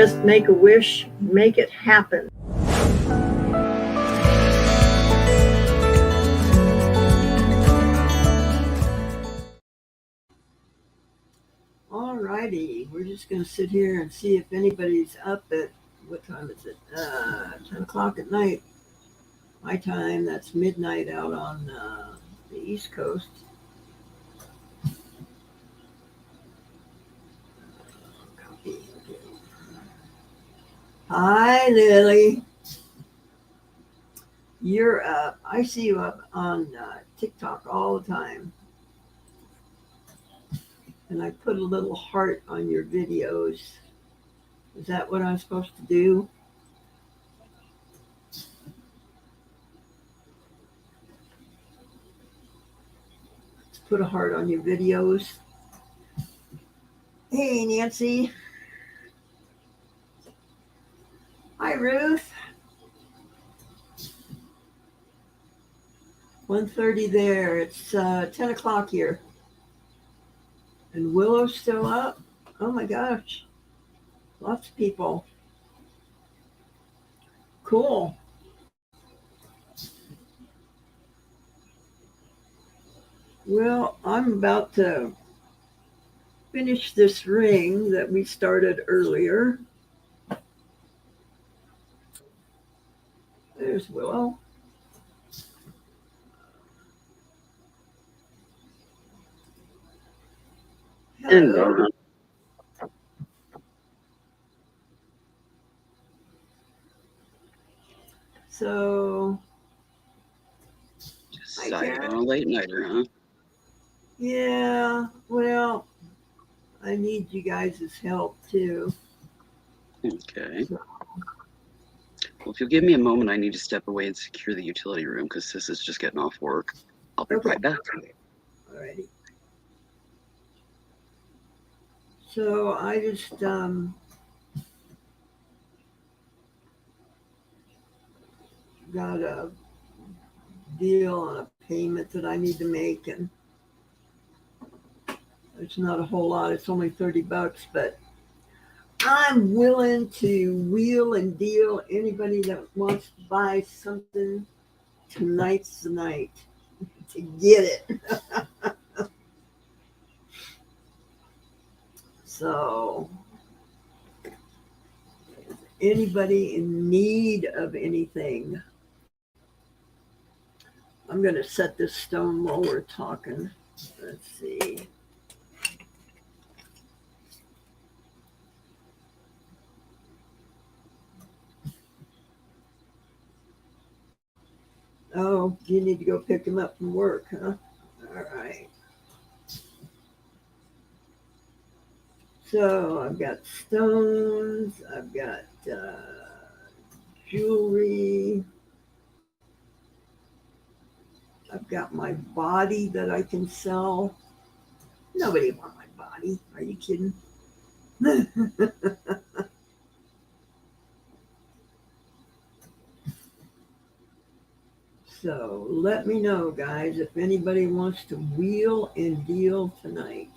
just make a wish, make it happen. Alrighty, we're just going to sit here and see if anybody's up at, what time is it? 10 o'clock at night. My time, that's midnight out on the East Coast. Copy. Hi, Lily. You're up. I see you up on TikTok all the time. And I put a little heart on your videos. Is that what I'm supposed to do? Let's put a heart on your videos. Hey, Nancy. Hi, Ruth. 1:30 there. It's 10 o'clock here. And Willow's still up? Oh my gosh. Lots of people. Cool. Well, I'm about to finish this ring that we started earlier. There's Willow. Hello. So, Just on a late nighter, huh? Yeah, well, I need you guys' help too. Okay. Well, if you'll give me a moment, I need to step away and secure the utility room because Sis is just getting off work. I'll be right back. Alrighty. So I just got a deal on a payment that I need to make, and it's not a whole lot. It's only $30, but I'm willing to wheel and deal. Anybody that wants to buy something, tonight's the night to get it. So, anybody in need of anything? I'm going to set this stone while we're talking. Let's see. Oh, you need to go pick him up from work, huh? All right. So I've got stones, I've got jewelry, I've got my body that I can sell. Nobody wants my body. Are you kidding? So let me know, guys, if anybody wants to wheel and deal tonight.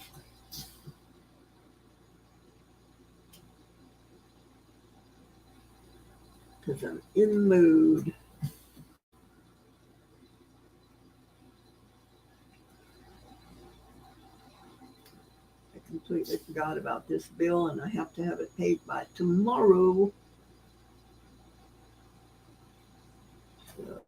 Because I'm in the mood. I completely forgot about this bill, and I have to have it paid by tomorrow. So,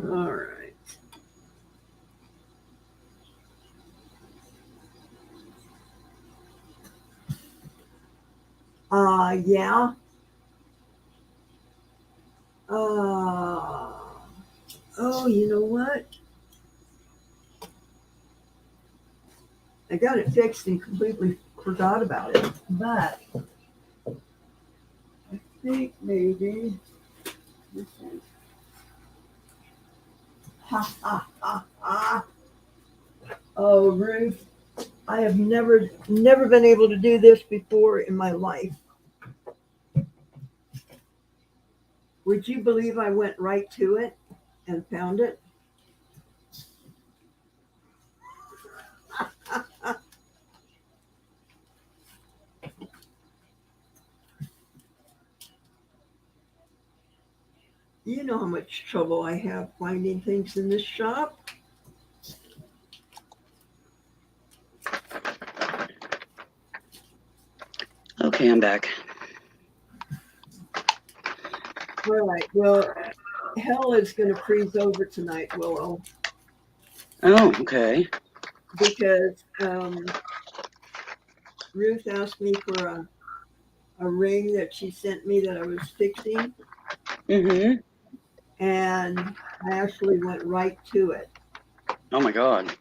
all right. Yeah. Oh, you know what? I got it fixed and completely forgot about it. But I think maybe this is. Ha ha ha ha. Oh, Ruth, I have never been able to do this before in my life. Would you believe I went right to it and found it? You know how much trouble I have finding things in this shop. Okay, I'm back. All right. Well, hell is going to freeze over tonight, Willow, Oh, okay. because Ruth asked me for a ring that she sent me that I was fixing, Mm-hmm. and I actually went right to it. Oh my God.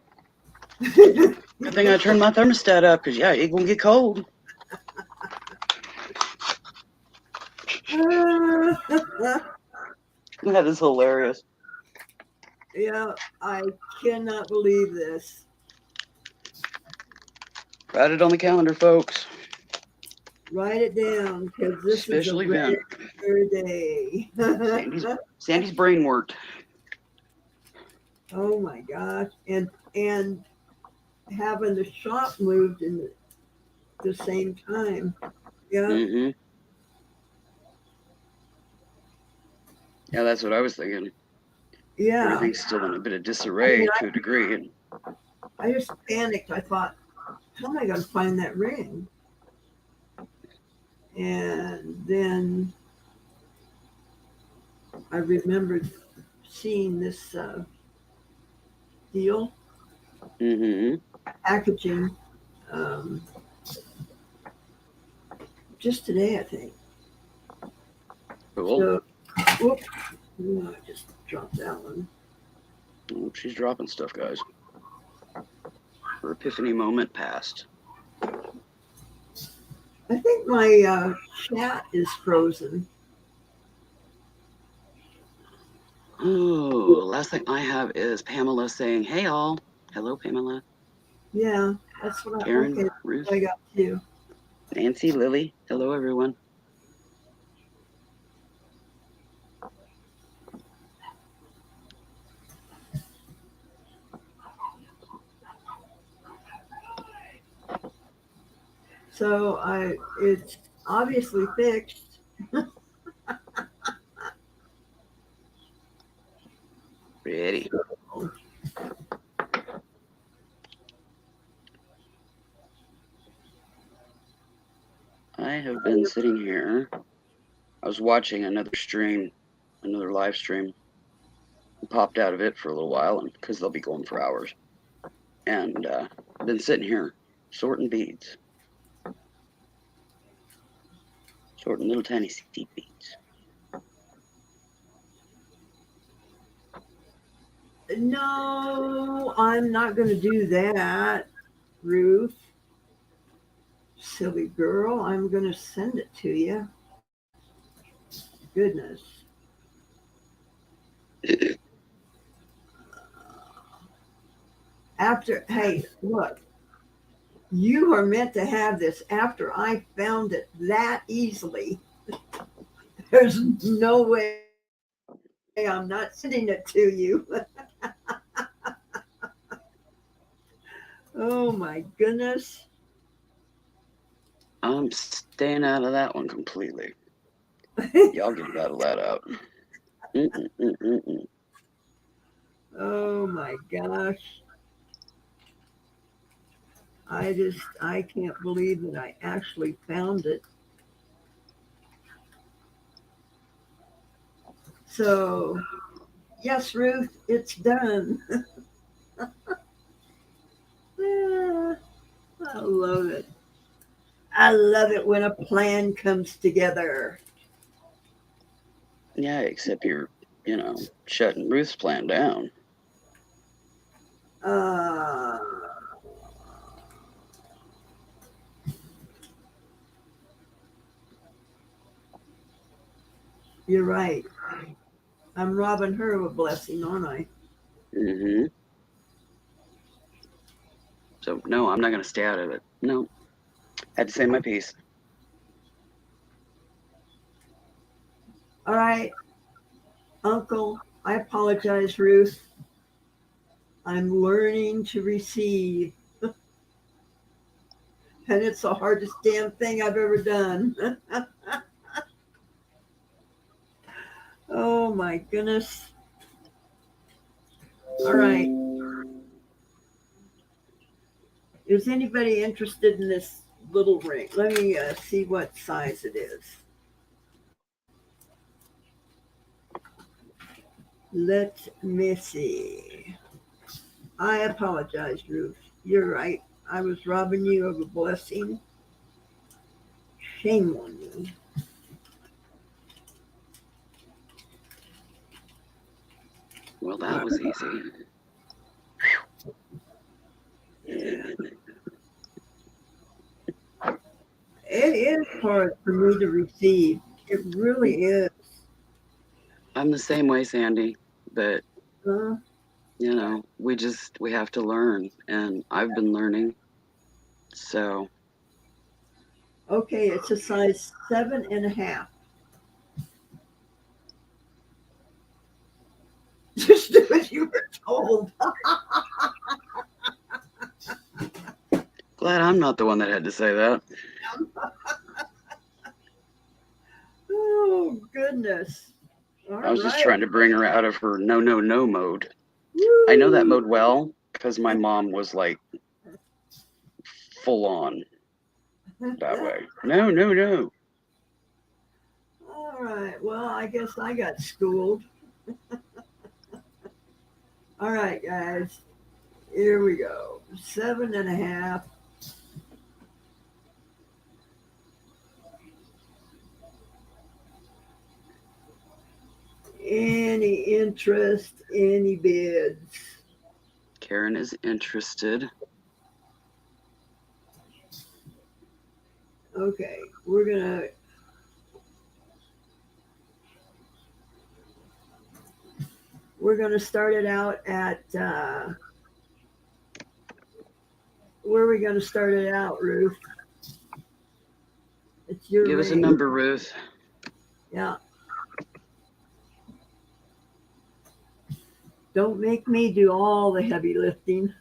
Good thing I turned my thermostat up, because yeah, it gonna get cold. That is hilarious. Yeah, I cannot believe this. Write it on the calendar, folks. Write it down because this is a Special event. rare day. Sandy's brain worked. Oh my gosh. And having the shop moved in the same time. Yeah. Mm-hmm. Yeah, that's what I was thinking. Yeah. Everything's still in a bit of I mean, disarray to a degree. And I just panicked. I thought, how am I going to find that ring? And then I remembered seeing this deal mm-hmm. packaging um, just today, I think. Cool. So, whoop, I just dropped that one. Oh, she's dropping stuff, guys. Her epiphany moment passed. I think my chat is frozen. Oh, last thing I have is Pamela saying, "Hey all." Hello, Pamela. Yeah, that's what Karen, okay, that's Ruth, what I got too. Nancy, Lily. Hello, everyone. So it's obviously fixed. Ready. I have been sitting here. I was watching another stream, another live stream. I popped out of it for a little while, and because they'll be going for hours. And I've been sitting here sorting beads, sorting little tiny seed beads. No, I'm not going to do that, Ruth. Silly girl, I'm going to send it to you. Goodness. After, hey, look, you are meant to have this after I found it that easily. There's no way I'm not sending it to you. Oh my goodness. I'm staying out of that one completely. Y'all get that out. Mm-mm-mm-mm-mm. Oh my gosh. I can't believe that I actually found it. So, yes, Ruth, it's done. Ah, I love it. I love it when a plan comes together. Yeah, except you're, shutting Ruth's plan down. Uh, you're right. I'm robbing her of a blessing, aren't I? Mm-hmm. So, no, I'm not going to stay out of it. No. Had to say my piece. All right, Uncle, I apologize, Ruth. I'm learning to receive, and it's the hardest damn thing I've ever done. Oh my goodness. All right. Is anybody interested in this little ring? Let me see what size it is. Let me see. I apologize, Ruth. You're right. I was robbing you of a blessing. Shame on me. Well, that was easy. Yeah. It is hard for me to receive. It really is. I'm the same way, Sandy, but Uh, we have to learn, and I've been learning. So okay, it's a size 7.5. Just do as you were told. glad I'm not the one that had to say that. Oh goodness. All I was just right. trying to bring her out of her no, no, no mode. I know that Woo. mode well because my mom was like full on that way. No, no, no. All right. Well, I guess I got schooled. All right, guys. Here we go. 7.5. Any interest? Any bids? Karen is interested. Okay, we're gonna start it out at where are we gonna start it out, Ruth? It's your Give us a ring. number, Ruth. Yeah. Don't make me do all the heavy lifting.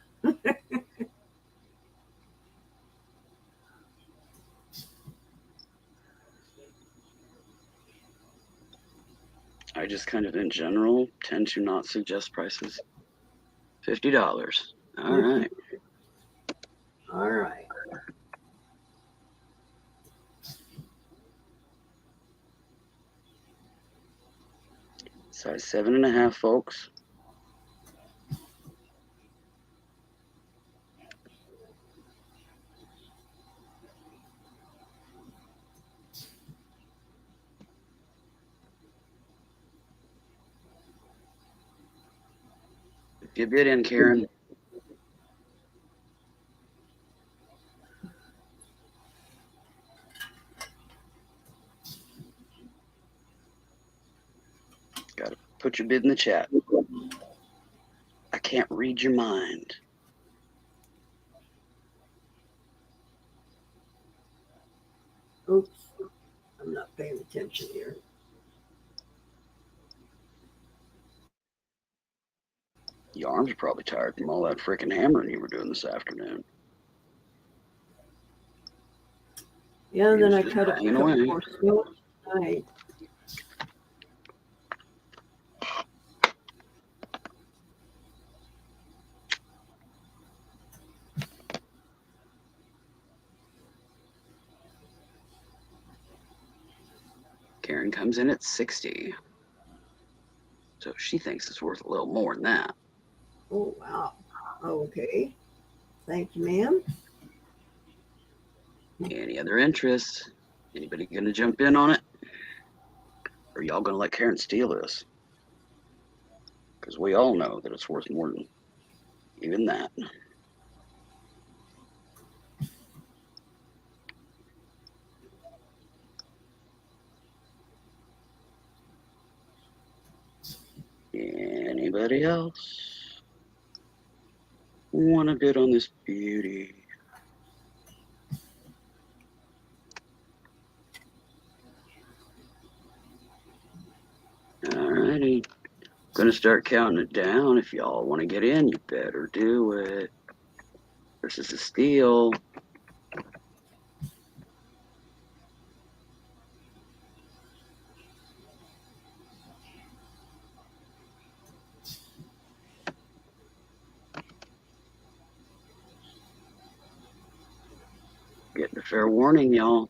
I just kind of, in general, tend to not suggest prices. $50. All right. All right. Size 7.5, folks. Get bid in, Karen. Gotta put your bid in the chat. I can't read your mind. Oops. I'm not paying attention here. Your arms are probably tired from all that freaking hammering you were doing this afternoon. Yeah, and You're then I just cut a banging couple away. more snow tonight. Karen comes in at 60. So she thinks it's worth a little more than that. Oh wow. Okay. Thank you, ma'am. Any other interest? Anybody gonna jump in on it? Or y'all gonna let Karen steal this? Because we all know that it's worth more than even that. Anybody else want to bid on this beauty? Alrighty. Gonna start counting it down. If y'all want to get in, you better do it. Versus a steal. Getting a fair warning, y'all.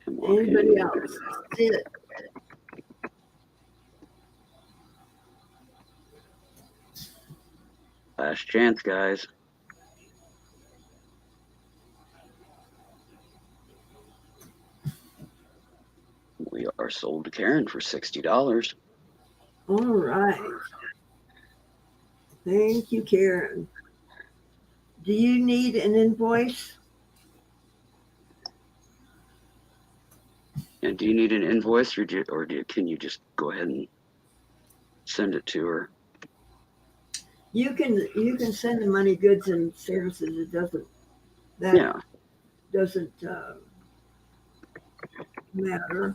Come on Anybody in. else? See it. Last chance, guys. We are sold to Karen for $60. All right. Thank you, Karen. Do you need an invoice? And do you need an invoice, or can you just go ahead and send it to her? You can send the money, goods, and services. It doesn't that Yeah. doesn't matter.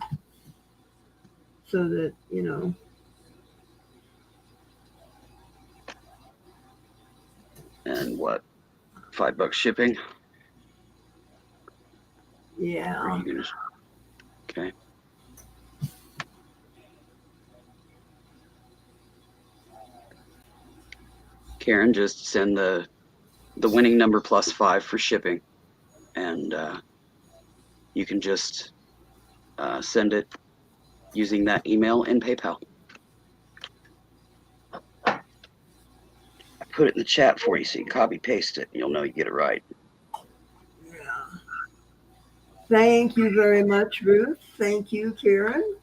So that And what? $5 shipping? Or yeah. are you gonna? Okay. Karen, just send the winning number +5 for shipping, and you can just send it using that email in PayPal. I put it in the chat for you so you can copy paste it and you'll know you get it right. Yeah. Thank you very much, Ruth. Thank you, Karen.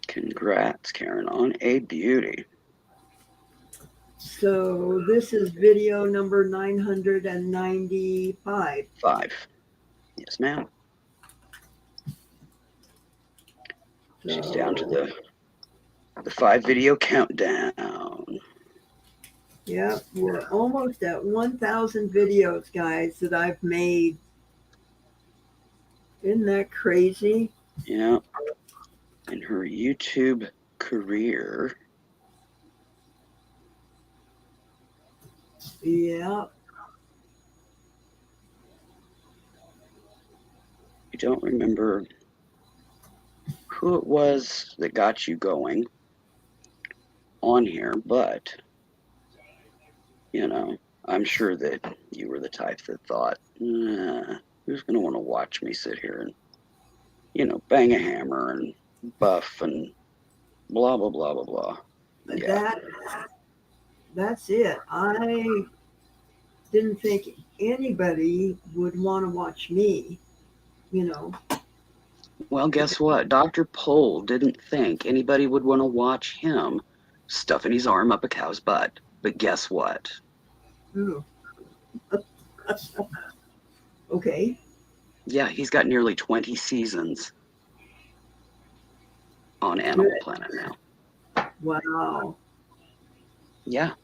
Congrats, Karen, on a beauty. So this is video number 995. 5. Yes, ma'am. She's down to the 5 video countdown. Yeah, we're almost at 1,000 videos, guys, that I've made. Isn't that crazy? Yeah. In her YouTube career. Yeah. You don't remember who it was that got you going on here, but I'm sure that you were the type that thought, who's going to want to watch me sit here and, bang a hammer and buff and blah, blah, blah, blah, blah. Yeah. That's it. I didn't think anybody would want to watch me, you know. Well, guess what? Dr. Pole didn't think anybody would want to watch him stuffing his arm up a cow's butt. But guess what? Ooh. Okay. Yeah, he's got nearly 20 seasons on Animal Planet now. Wow. Yeah.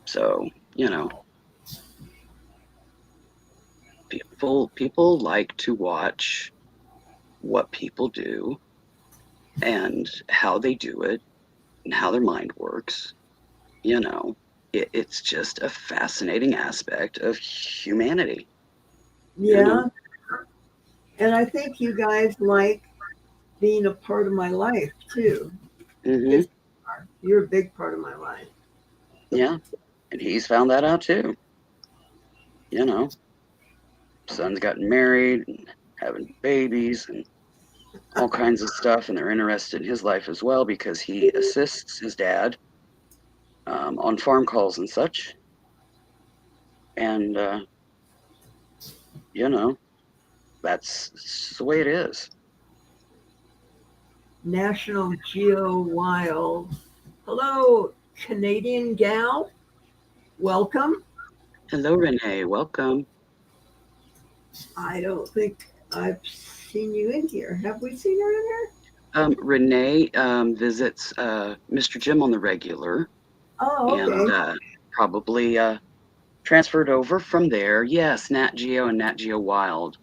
So, people like to watch what people do and how they do it and how their mind works. It's just a fascinating aspect of humanity. Yeah. And I think you guys like being a part of my life too. Mm-hmm. You're a big part of my life. Yeah. And he's found that out too. Son's gotten married and having babies and all kinds of stuff, and they're interested in his life as well because he assists his dad on farm calls and such. And, that's the way it is. National Geo Wild. Hello, Canadian gal. Welcome. Hello, Renee. Welcome. I don't think I've seen you in here. Have we seen her in here? Renee visits Mr. Jim on the regular. Oh, okay. And probably transferred over from there. Yes, Nat Geo and Nat Geo Wild.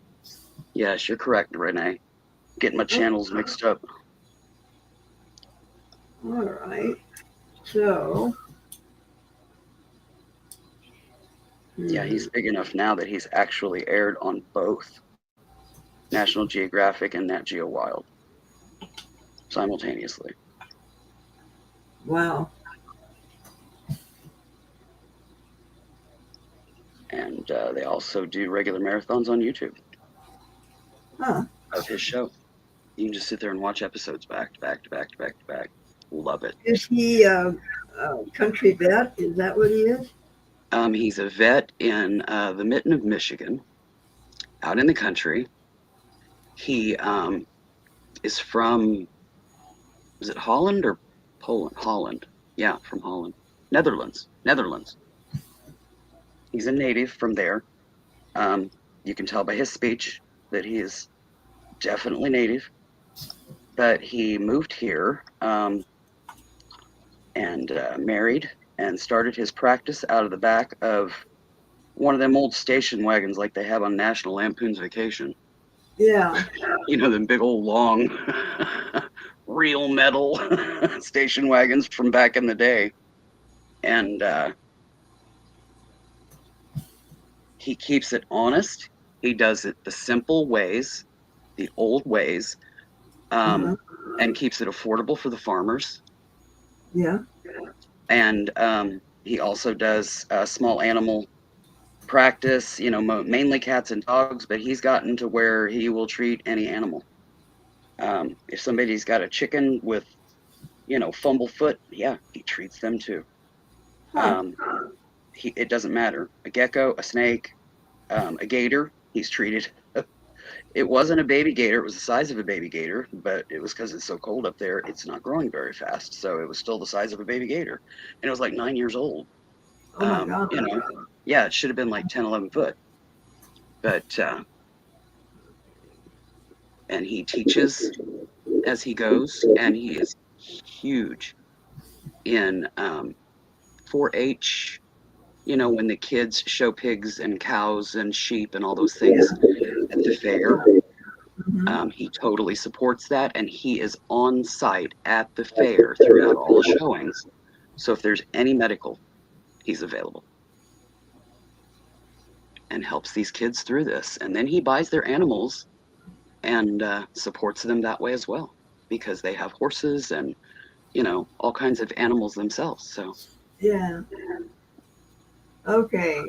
Yes, you're correct, Renee. Getting my channels mixed up. All right. So, Yeah, hmm, he's big enough now that he's actually aired on both National Geographic and Nat Geo Wild simultaneously. wow. And they also do regular marathons on YouTube Huh. of his show. You can just sit there and watch episodes back to back to back to back to back. Love it. Is he a country vet? Is that what he is? He's a vet in the mitten of Michigan, out in the country. He is from, is it Holland or Poland? Holland. Yeah, from Holland. Netherlands. Netherlands. He's a native from there. Um, you can tell by his speech that he is definitely native, but he moved here and married and started his practice out of the back of one of them old station wagons like they have on National Lampoon's Vacation. Yeah. You know, them big old long real metal station wagons from back in the day. And he keeps it honest. He does it the simple ways, the old ways, um, Uh-huh. and keeps it affordable for the farmers. Yeah. And he also does small animal practice, you know, mainly cats and dogs, but he's gotten to where he will treat any animal. If somebody's got a chicken with, you know, fumble foot, yeah, he treats them too. Huh. Um, it doesn't matter. A gecko, a snake, a gator, he's treated. It wasn't a baby gator. It was the size of a baby gator, but it was because it's so cold up there, it's not growing very fast. So it was still the size of a baby gator. And it was like 9 years old. Oh my God. You know, yeah, it should have been like 10, 11 foot. But, and he teaches as he goes, and he is huge in 4-H. You know, when the kids show pigs and cows and sheep and all those things at the fair, Hmm. he totally supports that, and he is on site at the fair throughout all the showings. So if there's any medical, he's available and helps these kids through this. And then he buys their animals and supports them that way as well, because they have horses and, you know, all kinds of animals themselves. So Yeah. Okay.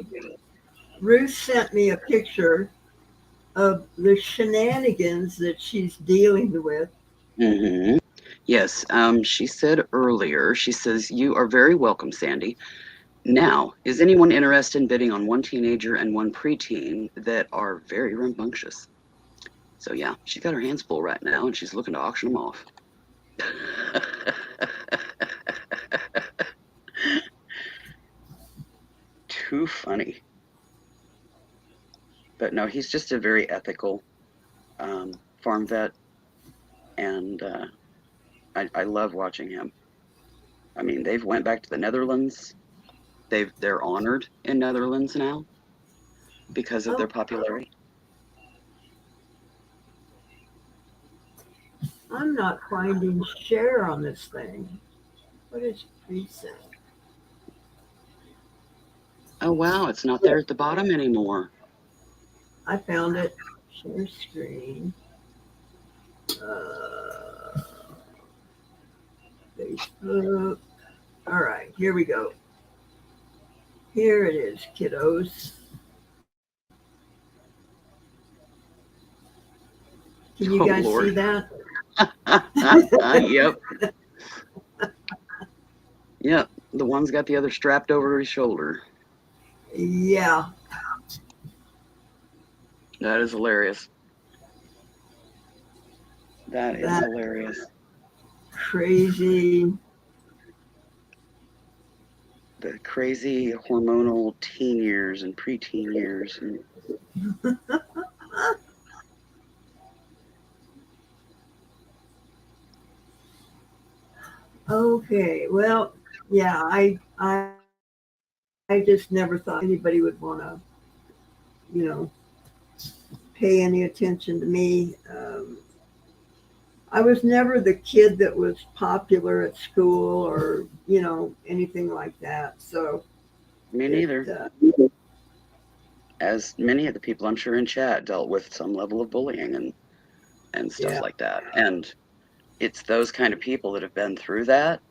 Ruth sent me a picture of the shenanigans that she's dealing with. hmm yes, she said earlier, she says, "You are very welcome, Sandy. Now, is anyone interested in bidding on one teenager and one preteen that are very rambunctious?" So yeah, she's got her hands full right now, and she's looking to auction them off. Too funny. But no, he's just a very ethical farm vet, and I love watching him. I mean, they've went back to the Netherlands. They're honored in Netherlands now because of their Oh, popularity. I'm not finding share on this thing. What is preset? Oh wow, it's not there at the bottom anymore. I found it. Share screen. Uh, Facebook. All right, here we go. Here it is, kiddos. Can you Oh guys see Lord. that? Yep. Yep. The one's got the other strapped over his shoulder. Yeah, That is hilarious. That is that hilarious. crazy. The crazy hormonal teen years and preteen years. And Okay, well, yeah, I just never thought anybody would want to, you know, pay any attention to me. I was never the kid that was popular at school or, anything like that. So Me it, neither. As many of the people I'm sure in chat dealt with some level of bullying and stuff yeah, like that. And it's those kind of people that have been through that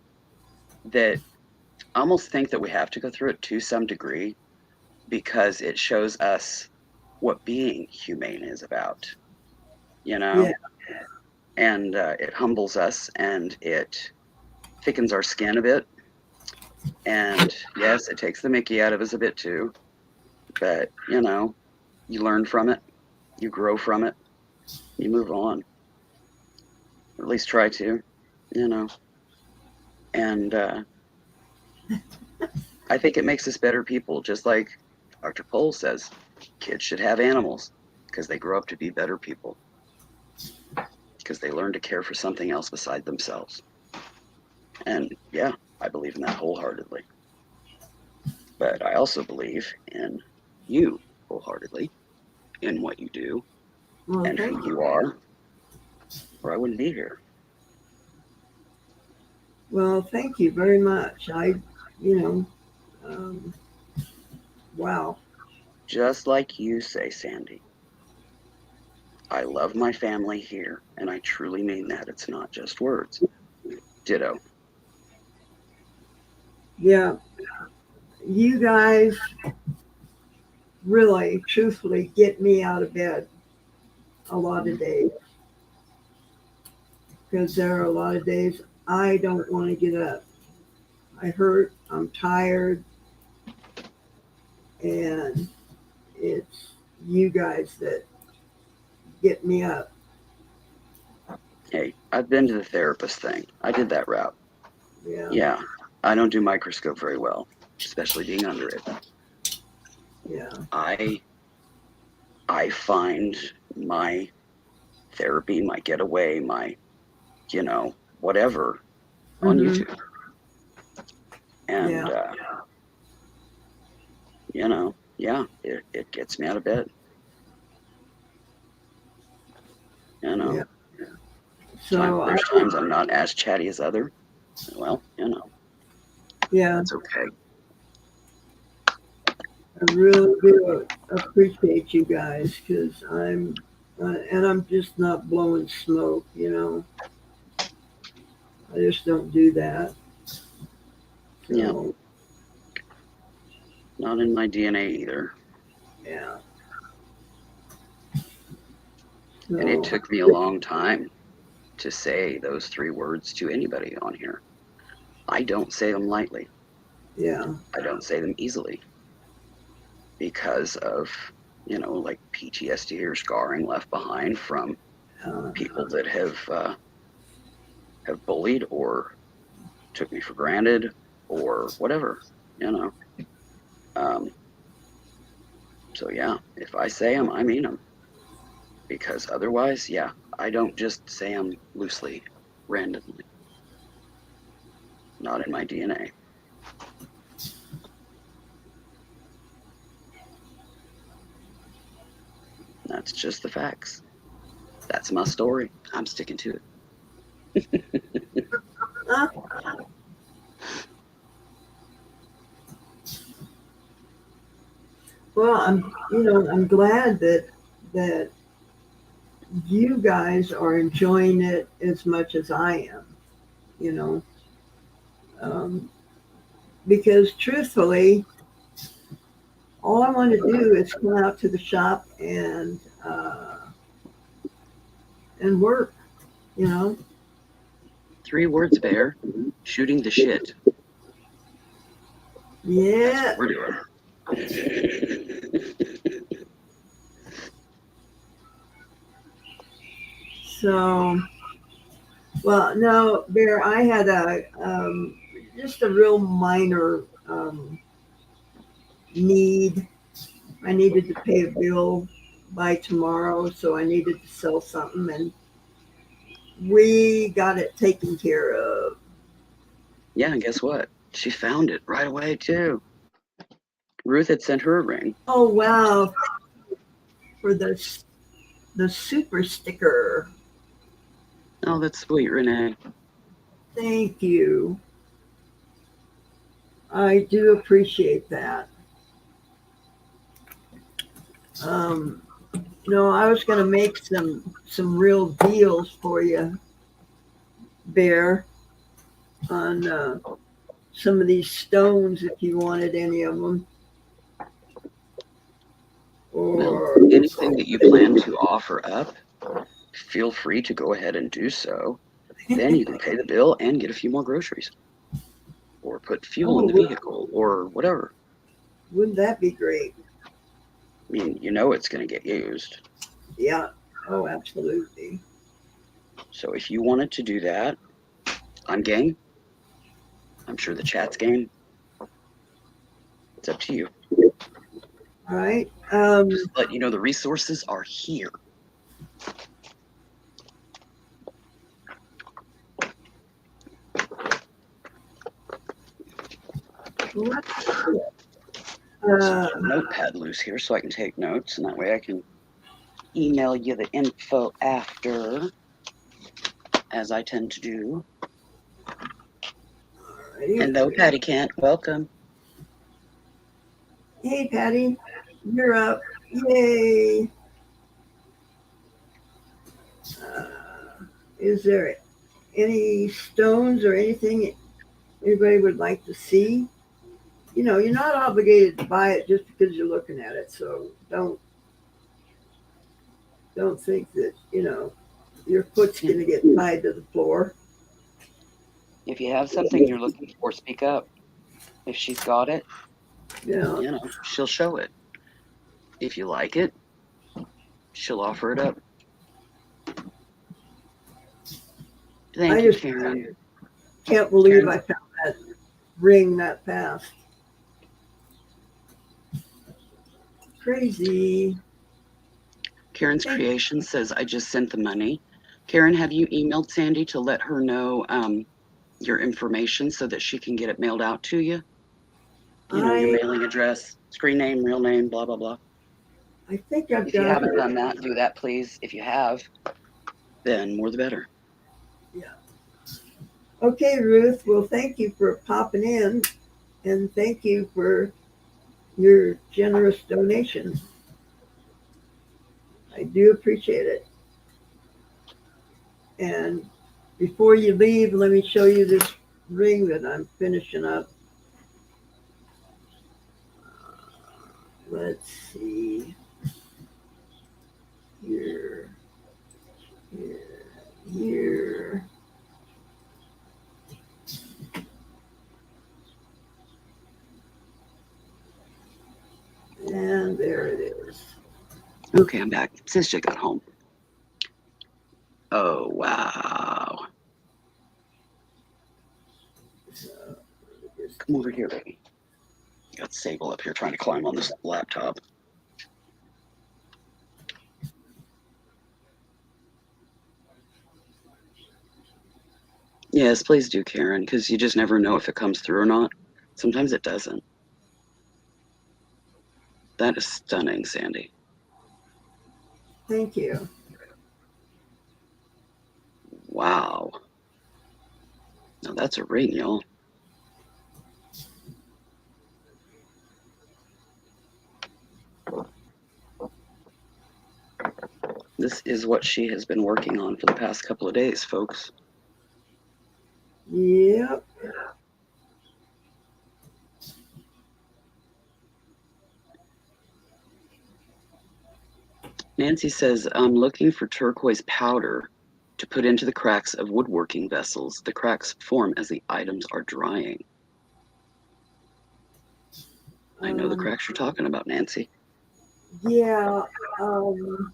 almost think that we have to go through it to some degree because it shows us what being humane is about, you yeah, know? And it humbles us and it thickens our skin a bit. And yes, it takes the mickey out of us a bit too. But, you learn from it, you grow from it, you move on, or at least try to, you know. And I think it makes us better people, just like Dr. Cole says kids should have animals because they grow up to be better people, because they learn to care for something else beside themselves. And yeah, I believe in that wholeheartedly. But I also believe in you wholeheartedly, in what you do well, and thank who you. you are, or I wouldn't be here. Well, thank you very much. You know, um, wow. Just like you say, Sandy, I love my family here, and I truly mean that. It's not just words. Ditto. Yeah, you guys really, truthfully get me out of bed a lot of days because there are a lot of days I don't want to get up. I hurt, I'm tired, and it's you guys that get me up. Hey, I've been to the therapist thing. I did that route. Yeah, Yeah, I don't do microscope very well, especially being under it. yeah. I I find my therapy, my getaway, my whatever on Mm-hmm. YouTube, and Yeah, yeah, it gets me out of bed. You yeah. know, So there's times I'm not as chatty as other. Well, yeah, that's okay. I really do appreciate you guys because and I'm just not blowing smoke. I just don't do that. Yeah, So not in my DNA either. yeah, And it so took me a long time to say those three words to anybody on here. I don't say them lightly. yeah, I don't say them easily because of, like PTSD or scarring left behind from uh, people that have bullied or took me for granted or whatever, you know. Um, so yeah, if I say them, I mean them because otherwise, yeah, I don't just say them loosely, randomly, not in my DNA. That's just the facts. That's my story. I'm sticking to it. uh, well, I'm glad that you guys are enjoying it as much as I am. You know, um, because truthfully, all I want to do is come out to the shop and work. You know, Three words, Bear. Shooting the shit. That's what yeah. we're doing. So, well, no, Bear, I had just a real minor need. I needed to pay a bill by tomorrow, so I needed to sell something, and we got it taken care of. Yeah, and guess what? She found it right away too. Ruth had sent her a ring. Oh wow, for the super sticker. Oh, that's sweet, Renee. Thank you. I do appreciate that. Um, I was going to make some real deals for you, Bear, on some of these stones if you wanted any of them, Well, or anything that you plan to offer up, feel free to go ahead and do so. Then you can pay the bill and get a few more groceries, or put fuel in oh, the vehicle, or whatever. wouldn't that be great? I mean, you know it's going to get used. Yeah. Oh, absolutely. So if you wanted to do that, I'm game. I'm sure the chat's game. It's up to you. All right. Just let you know the resources are here. What? So Uh, get a notepad loose here so I can take notes, and that way I can email you the info after, as I tend to do. Hello, Patty Kent. Welcome. hey, Patty, you're up. Yay. Uh, is there any stones or anything anybody would like to see? You're not obligated to buy it just because you're looking at it. So don't think that your foot's Yeah. going to get tied to the floor. If you have something you're looking for, speak up. If she's got it, Yeah, she'll show it. If you like it, she'll offer it up. I Thank you, just Karen. can't believe Karen's, I found that ring that fast. Crazy. Karen's Thank Creation says, I just sent the money. Karen, have you emailed Sandy to let her know your information so that she can get it mailed out to you? You know, your I mailing address, screen name, real name, blah, blah, blah. I think I've If you got haven't her. done that, do that, please. If you have, then more the better. Yeah. Okay, Ruth. Well, thank you for popping in, and thank you for your generous donation. I do appreciate it. And before you leave, let me show you this ring that I'm finishing up. Let's see. Here, here, here. And there it is. Okay, I'm back. Sister got home. Oh, wow. So, Come over here, baby. Got Sable up here trying to climb on this laptop. Yes, please do, Karen, because you just never know if it comes through or not. Sometimes it doesn't. That is stunning, Sandy. thank you. Wow. Now that's a ring, y'all. This is what she has been working on for the past couple of days, folks. Yep. Nancy says, I'm looking for turquoise powder to put into the cracks of woodworking vessels. The cracks form as the items are drying. I know the Um, cracks you're talking about, Nancy. yeah. Um,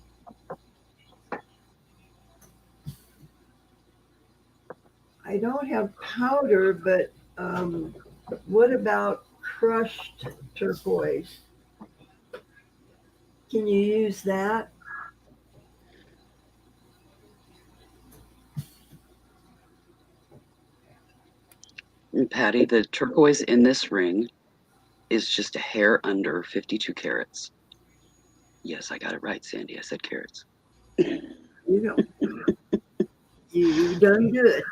I don't have powder, but what about crushed turquoise? Can you use that? And Patty, the turquoise in this ring is just a hair under 52 carats. Yes, I got it right, Sandy. I said carats. You know, You done good.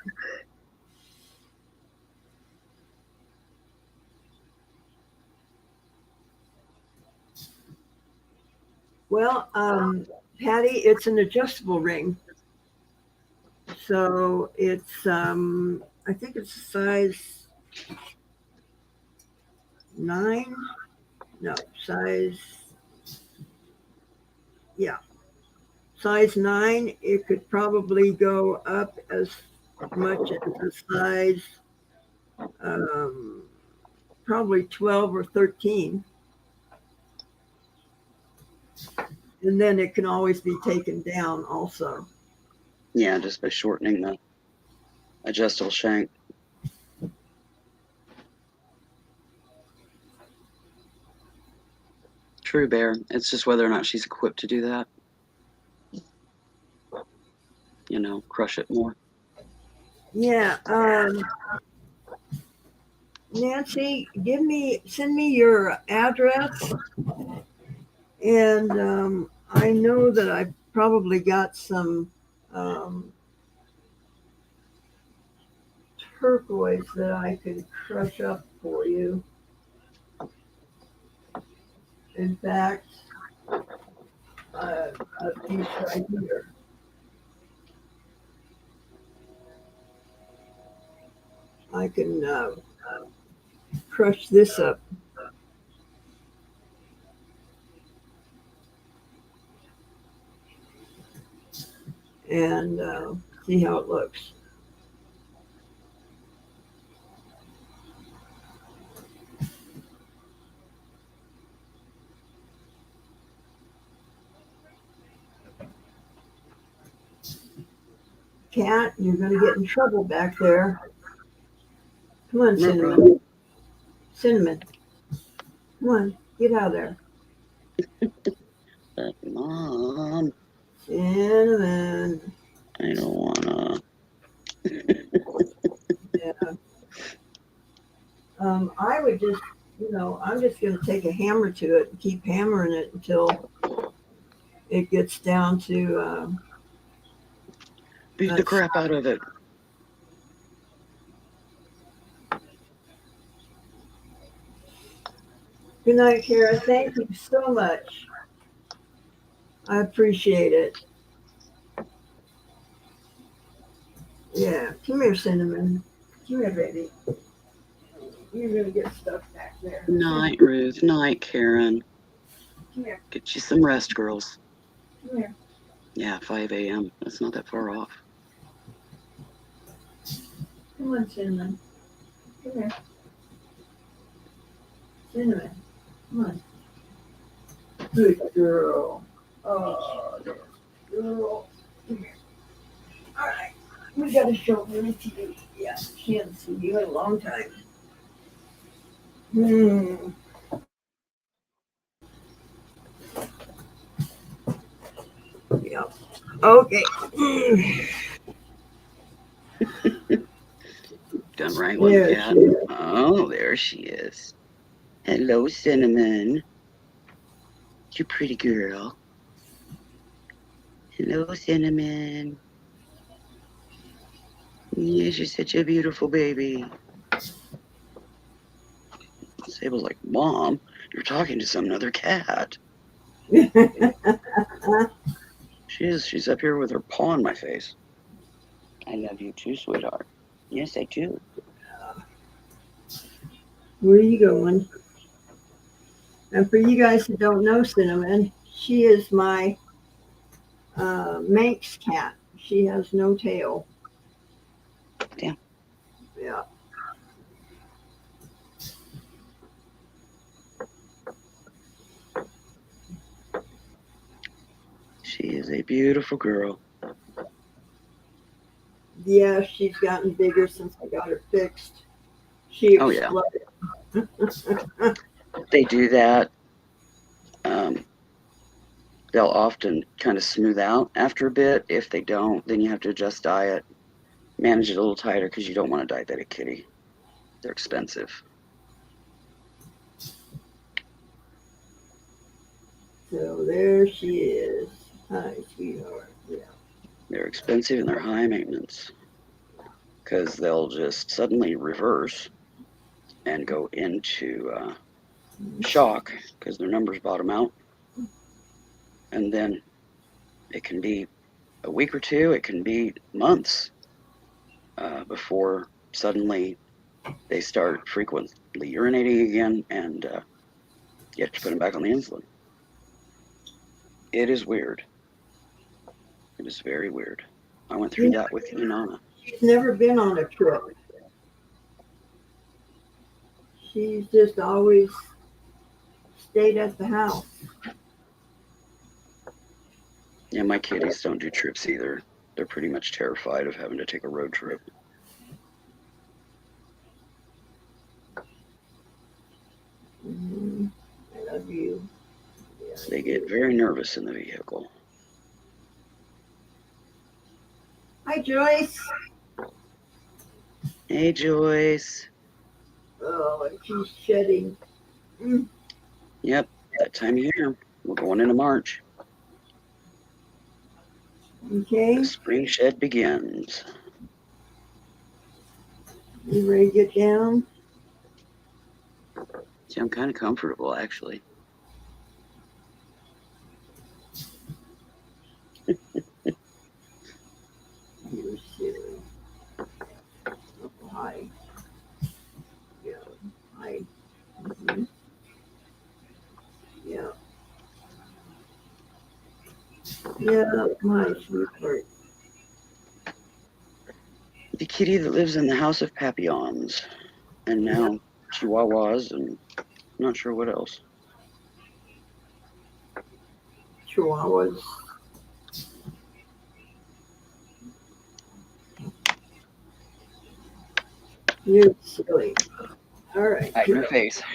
Well, Patty, it's an adjustable ring. So it's, I think it's size 9. No, size, yeah, size 9. It could probably go up as much as a size, um, probably 12 or 13. And then it can always be taken down also. Yeah, just by shortening the adjustable shank. True, Bear. It's just whether or not she's equipped to do that. You know, crush it more. Yeah, Nancy, send me your address, and I know that I probably got some um, turquoise that I can crush up for you. In fact, a piece right here. I can crush this up and see how it looks. Cat, you're going to get in trouble back there. Come on, No Cinnamon. problem. Cinnamon, come on, get out of there. But Mom, Cinnamon. I don't wanna. Yeah. I would just, I'm just going to take a hammer to it and keep hammering it until it gets down to Beat the that's crap out of it. good night, Kara. Thank you so much. I appreciate it. Yeah, come here, Cinnamon. Come here, baby. You're gonna get stuck back there. Night, Ruth. Night, Karen. Come here. Get you some rest, girls. Come here. Yeah, 5 a.m. That's not that far off. Come on, Cinnamon. Come here. Cinnamon. Come on. Good girl. Oh, good girl. Come here. All right. We got to show Ruth TV. Yeah, she hasn't seen you in a long time. Hmm. Yeah. Okay. Done wrangling the There she cat. is. Oh, there she is. Hello, Cinnamon. You pretty girl. Hello, Cinnamon. Yes, you're such a beautiful baby. Sable's like, Mom, you're talking to some other cat. She is. She's up here with her paw in my face. I love you too, sweetheart. Yes, I do. Where are you going? And for you guys who don't know Cinnamon, she is my Manx cat. She has no tail. Damn. Yeah. She is a beautiful girl. Yeah, she's gotten bigger since I got her fixed. She Oh, yeah. exploded. They do that. Um, they'll often kind of smooth out after a bit. If they don't, then you have to adjust diet, manage it a little tighter because you don't want a diabetic kitty. They're expensive. So there she is. Hi, sweetheart. Yeah. They're expensive and they're high maintenance because they'll just suddenly reverse and go into shock because their numbers bottom out. And then it can be a week or two, it can be months before suddenly they start frequently urinating again, and you have to put them back on the insulin. It is weird. It is very weird. I went through that with Inanna. She's never been on a trip. She's just always stayed at the house. Yeah, my kitties don't do trips either. They're pretty much terrified of having to take a road trip. I love you. Yeah, They get very nervous in the vehicle. Hi, Joyce. Hey, Joyce. Oh, and she's shedding. Mm. Yep, that time of year. We're going into March. Okay. The spring shed begins. You ready to get down? See, I'm kind of comfortable, actually. You're silly. Oh, hi. Yeah. Hi. Mhm. Yeah. Yeah, my sweetheart. The kitty that lives in the house of papillons. And now chihuahuas and not sure what else. Chihuahuas. You're silly. All right. Right in Here your we face. go.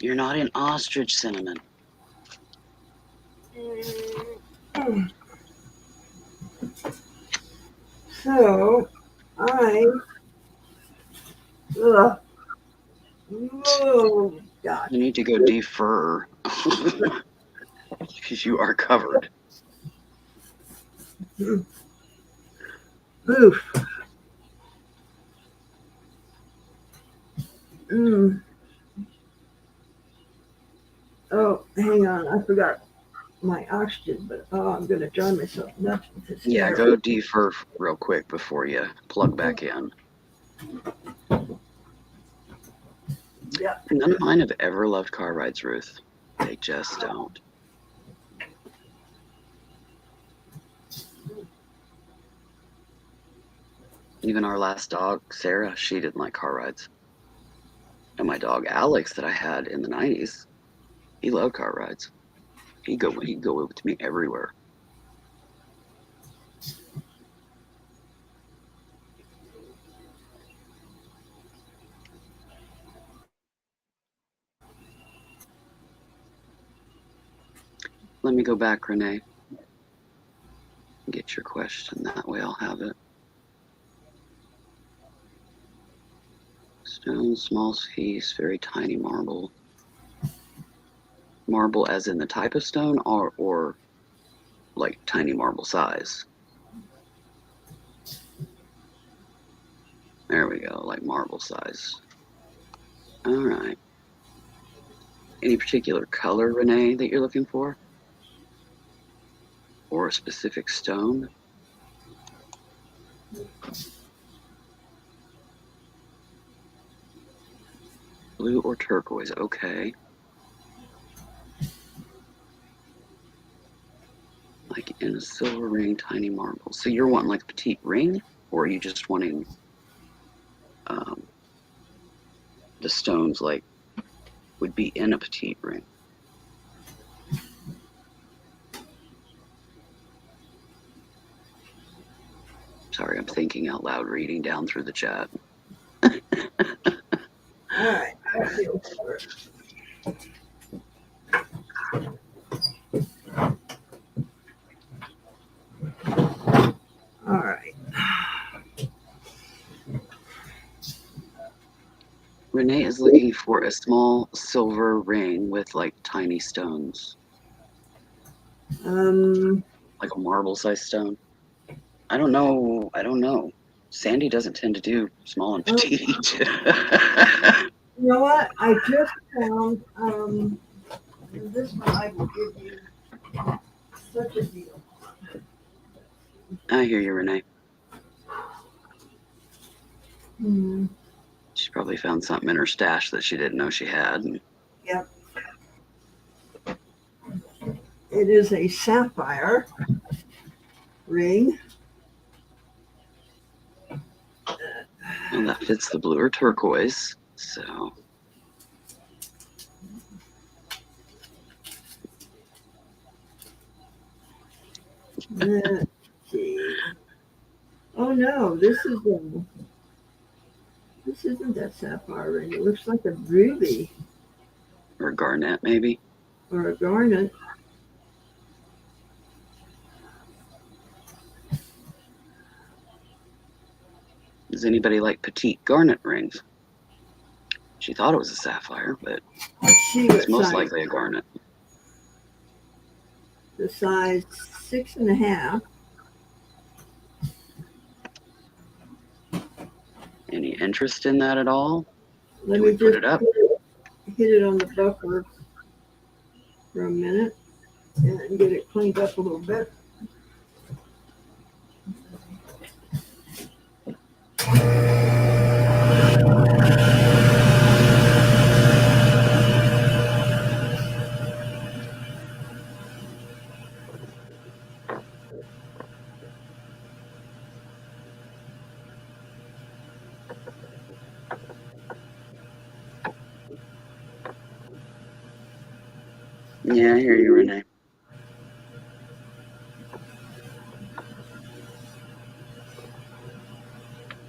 You're not an ostrich, Cinnamon. Mm. So, I. Ugh. Oh, God. You need to go defer. Because you are covered. Oof. Mm. Oh, hang on. I forgot my oxygen, but I'm going to drive myself nuts with this. Yeah, hair. go defer real quick before you plug back in. Yeah. None of mine have ever loved car rides, Ruth. They just don't. Even our last dog, Sarah, she didn't like car rides. And my dog, Alex, that I had in the 90s, he loved car rides. He'd go with me everywhere. Let me go back, Renee. Get your question. That way I'll have it. Stone, small piece, very tiny marble. Marble as in the type of stone or like tiny marble size? There we go, like marble size. All right. Any particular color, Renee, that you're looking for? Or a specific stone? Blue or turquoise, okay. Like in a silver ring, tiny marble. So you're wanting like a petite ring, or are you just wanting the stones like would be in a petite ring? Sorry, I'm thinking out loud, reading down through the chat. All right. I feel for it. All right. Renee is looking for a small silver ring with like tiny stones. Like a marble-sized stone. I don't know. Sandy doesn't tend to do small and petite. You know what? I just found this one. I will give you such a deal. I hear you, Renee. Hmm. She probably found something in her stash that she didn't know she had. Yep. It is a sapphire ring. Well, that fits the blue or turquoise. So Let's see. Oh no, this isn't that sapphire ring. It looks like a ruby or garnet, maybe. or a garnet. Does anybody like petite garnet rings? She thought it was a sapphire, but See it's what most size? likely a garnet. The size 6.5. Any interest in that at all? Let Do me we put just it up? hit it on the buffer for a minute and get it cleaned up a little bit. Yeah, I hear you, Renee.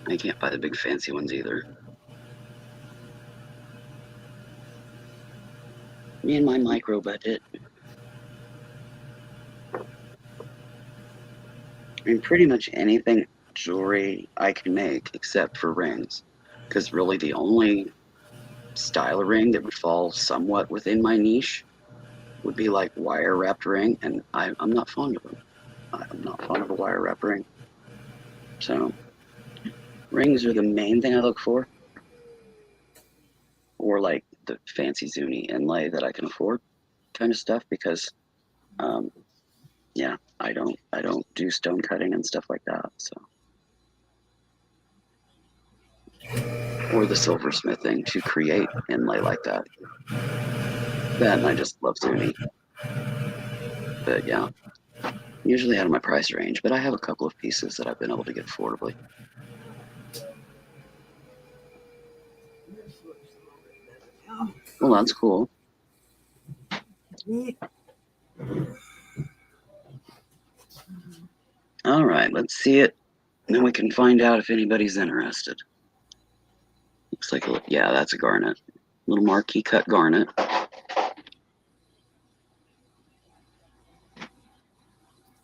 I can't buy the big fancy ones either. Me and my micro budget. I mean, pretty much anything jewelry I can make except for rings. Because really the only style of ring that would fall somewhat within my niche would be like wire wrapped ring, and I'm not fond of them. I'm not fond of a wire wrapped ring. So rings are the main thing I look for, or like the fancy Zuni inlay that I can afford, kind of stuff. Because, um, yeah, I don't do stone cutting and stuff like that. So, or the silversmithing to create inlay like that. That and I just love Zuni. But yeah, usually out of my price range. But I have a couple of pieces that I've been able to get affordably. This looks a little bit better now. Well, that's cool. Neat. All right, let's see it. And then we can find out if anybody's interested. Looks like, yeah, that's a garnet. Little marquee cut garnet.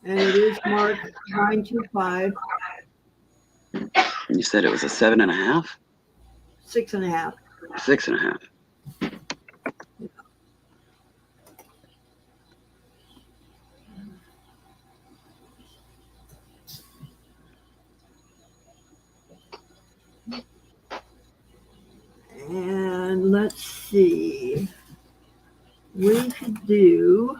And it is marked 925, And you said it was a 7.5? 6.5. 6.5. And let's see. We could do.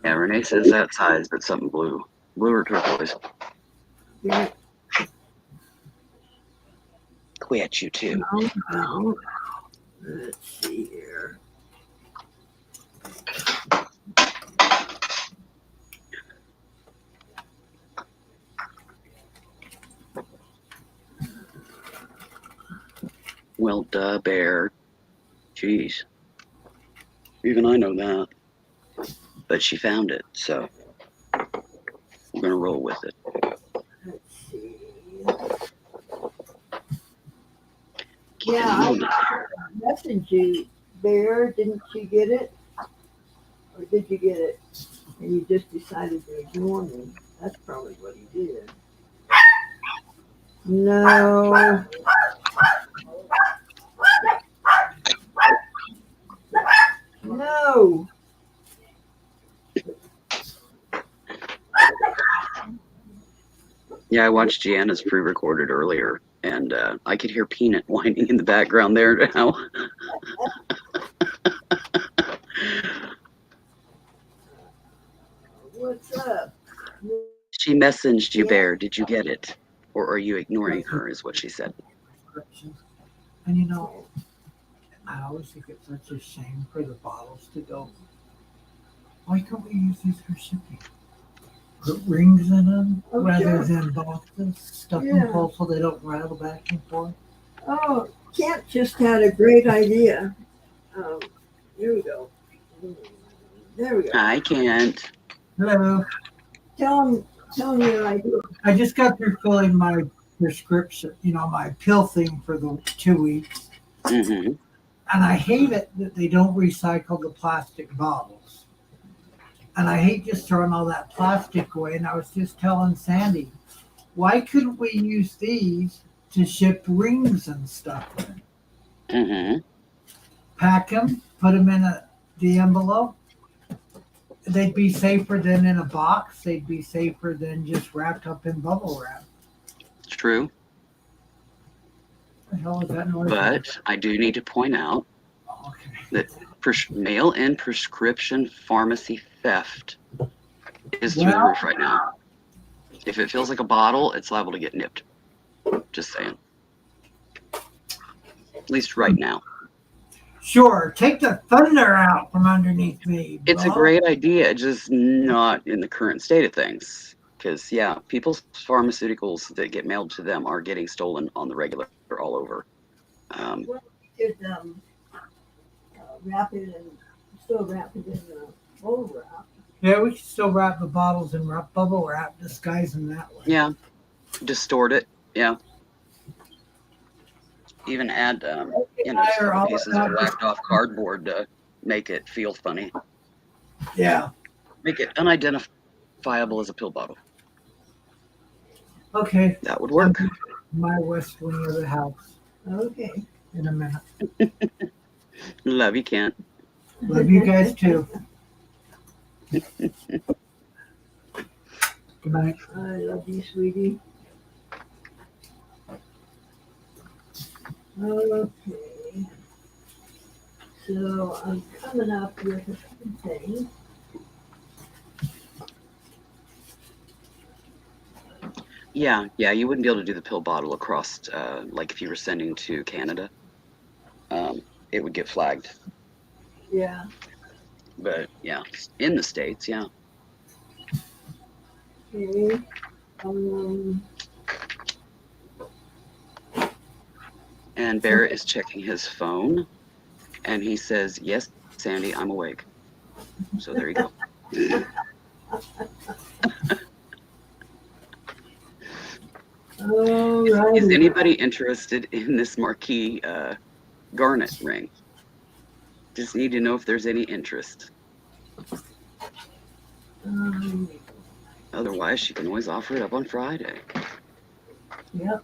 Yeah, Renee says that size, but something blue. Blue or turquoise. Yeah, Quit you too. no. Let's see here. Well, duh, bear. Jeez. Even I know that. But she found it, so we're going to roll with it. Let's see. Yeah, I messaged you, Bear. Didn't you get it? Or did you get it? And you just decided to ignore me. That's probably what he did. No. No. Yeah, I watched Gianna's pre-recorded earlier, and I could hear Peanut whining in the background there now. What's up? She messaged you, Yeah. Bear. Did you get it? Or are you ignoring her, is what she said. And you know, I always think it's such a shame for the bottles to go. Why can't we use these for shipping? Put rings in them Oh, rather sure. than boxes, stuff Yeah. them full so they don't rattle back and forth. Oh, Kent just had a great idea. Here we go. There we go. I can't. Hello. Tell him your idea. I just got through filling my prescription, my pill thing for the 2 weeks. Mm-hmm. And I hate it that they don't recycle the plastic bottles. And I hate just throwing all that plastic away. And I was just telling Sandy, why couldn't we use these to ship rings and stuff with? Mm-hmm. Pack them, put them in the envelope. They'd be safer than in a box. They'd be safer than just wrapped up in bubble wrap. True. What the hell is that noise? But I do need to point out Okay. that mail-in prescription pharmacy theft is through the Well- roof right now. If it feels like a bottle, it's liable to get nipped. Just saying. At least right now. Sure, take the thunder out from underneath me. It's a bro. great idea, just not in the current state of things. Because, yeah, people's pharmaceuticals that get mailed to them are getting stolen on the regular all over. Well, you could wrap it in, still wrap it in bubble wrap. Yeah, we can still wrap the bottles in bubble wrap, disguise them that way. Yeah, distort it. Yeah. Even add, I are several all pieces of about whacked off cardboard to make it feel funny. Yeah. Make it unidentifiable as a pill bottle. Okay. That would work. My west wing of the house Okay. in a minute. Love you, Kent. Love you guys too. Good night. I love you, sweetie. Okay. So I'm coming up with a thing. Yeah, you wouldn't be able to do the pill bottle across, like if you were sending to Canada. It would get flagged. Yeah. But, yeah, in the States, yeah. Okay. And Barrett is checking his phone, and he says, "Yes, Sandy, I'm awake." So there you go. All right. Is anybody interested in this marquee garnet ring? Just need to know if there's any interest. Otherwise, she can always offer it up on Friday. Yep.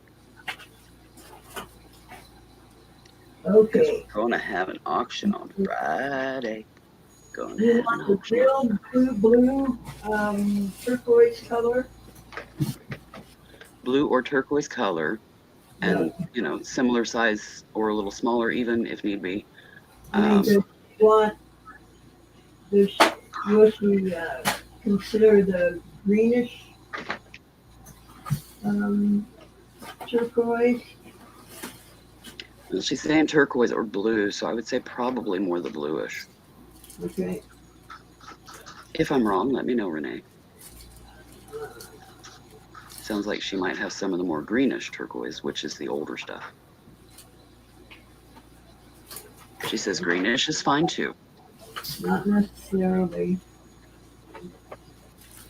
Because Okay. we're going to have an auction on Friday. Going to You have want an the auction. real blue, turquoise color? Blue or turquoise color, and similar size or a little smaller even if need be. I mean, does she want, will she consider the greenish turquoise? Well, she's saying turquoise or blue, so I would say probably more the bluish. Okay. If I'm wrong, let me know, Renee. Sounds like she might have some of the more greenish turquoise, which is the older stuff. She says greenish is fine too. Not necessarily.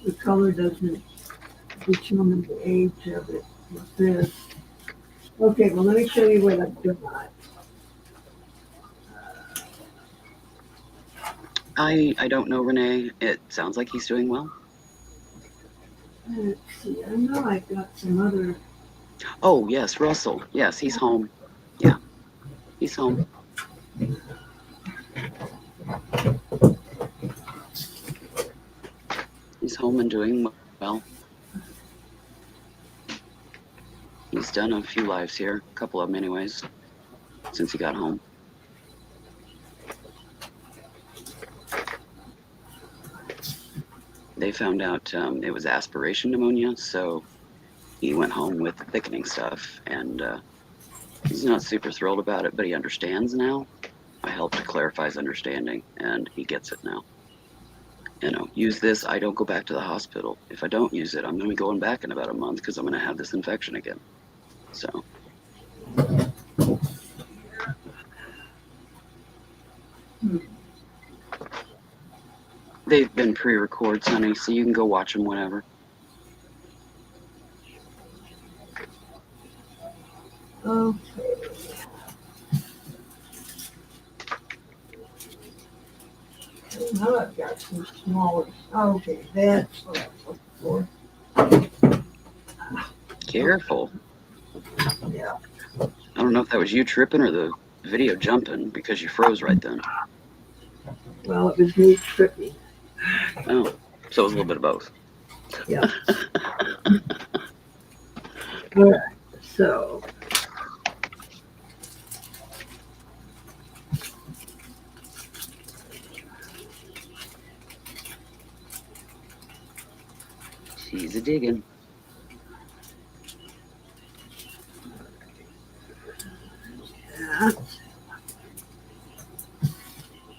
The color doesn't determine the age of it. It says, okay, well, let me show you what I've got. I don't know, Renee. It sounds like he's doing well. Let's see, I know I've got some other. Oh, yes, Russell. Yes, he's home. Yeah, he's home. home and doing well. He's done a few lives here, a couple of them anyways, since he got home. They found out it was aspiration pneumonia, so he went home with the thickening stuff, and he's not super thrilled about it, but he understands now. I helped to clarify his understanding, and he gets it now. You know, use this, I don't go back to the hospital. If I don't use it, I'm going to be going back in about a month because I'm going to have this infection again. So. They've been pre-recorded, honey, so you can go watch them whenever. Okay. Now I've got some smaller. Okay, that's what I'm looking for. Careful. Yeah. I don't know if that was you tripping or the video jumping because you froze right then. Well, it was me tripping. Oh, so it was a little bit of both. Yeah. All right. So. She's a digging. That.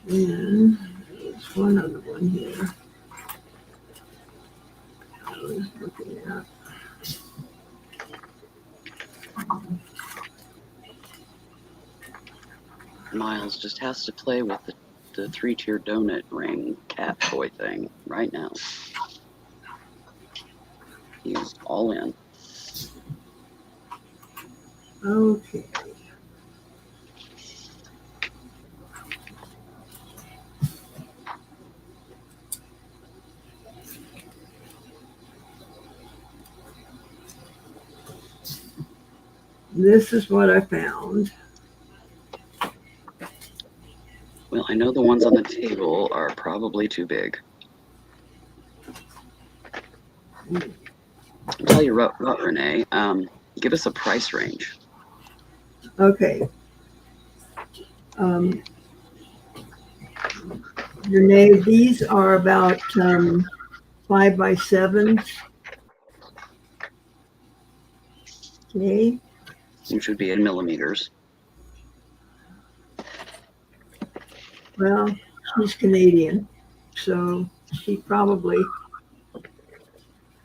And there's one other one here. I was looking at. Miles just has to play with the three-tier donut ring cat toy thing right now. He's all in. Okay. This is what I found. Well, I know the ones on the table are probably too big. I'll tell you what, Renee, give us a price range. Okay. Renee, these are about 5 by 7s. Okay. Which would be in millimeters. Well, she's Canadian, so she probably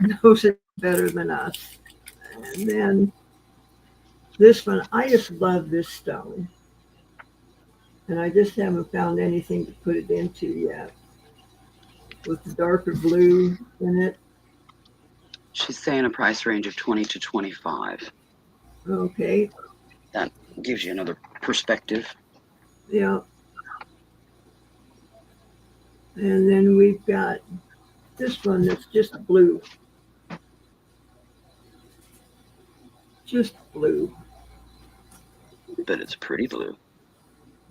knows it better than us. And then this one, I just love this stone. And I just haven't found anything to put it into yet. With the darker blue in it. She's saying a price range of 20 to 25. Okay. That gives you another perspective. Yeah. And then we've got this one that's just blue. Just blue. But it's pretty blue.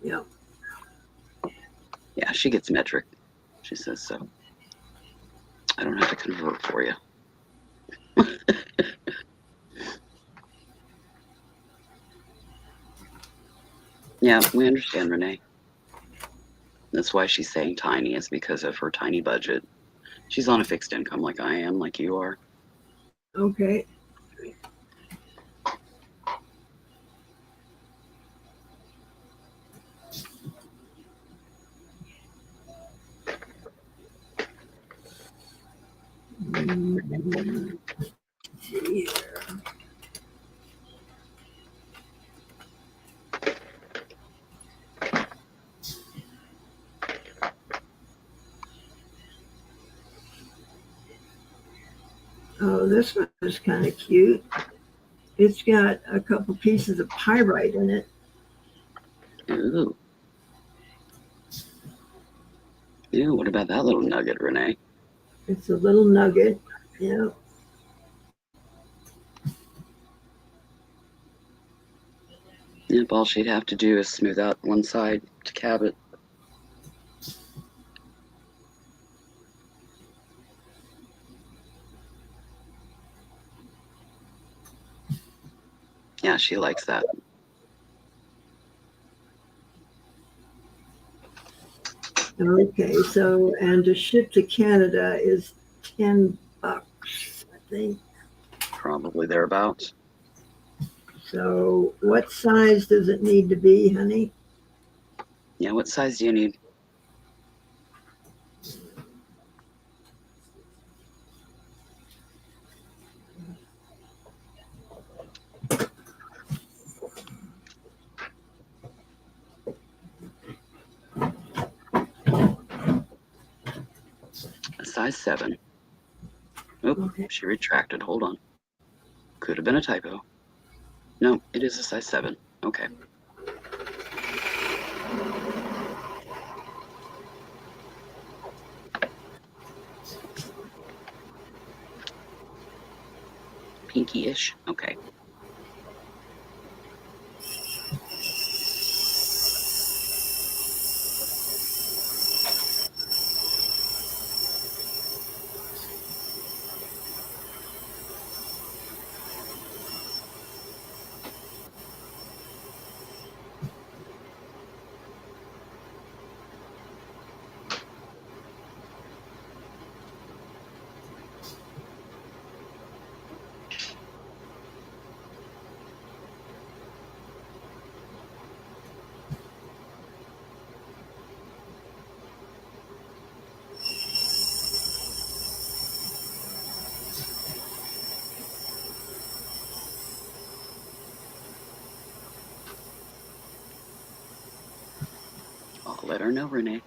Yeah. Yeah, she gets metric. She says so. I don't have to convert for you. Yeah, we understand, Renee. That's why she's saying tiny, is because of her tiny budget. She's on a fixed income like I am, like you are. Okay. See here. Oh, this one is kind of cute. It's got a couple pieces of pyrite in it. Ooh. Ew, what about that little nugget, Renee? It's a little nugget. Yeah. Yep, all she'd have to do is smooth out one side to Cabot. Yeah, she likes that. Okay, so, and to ship to Canada is $10, I think. Probably thereabouts. So what size does it need to be, honey? Yeah, what size do you need? A size 7. Oop, Okay. she retracted. Hold on. Could have been a typo. No, it is a size 7. Okay. Pinky-ish. Okay. I'll let her know, Renee.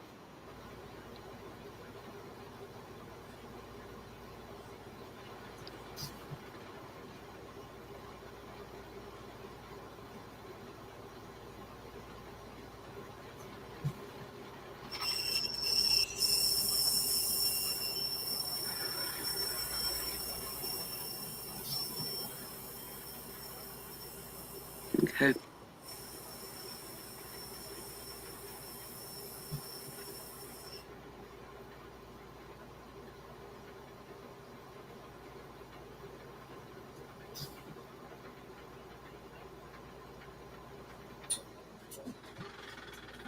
Okay.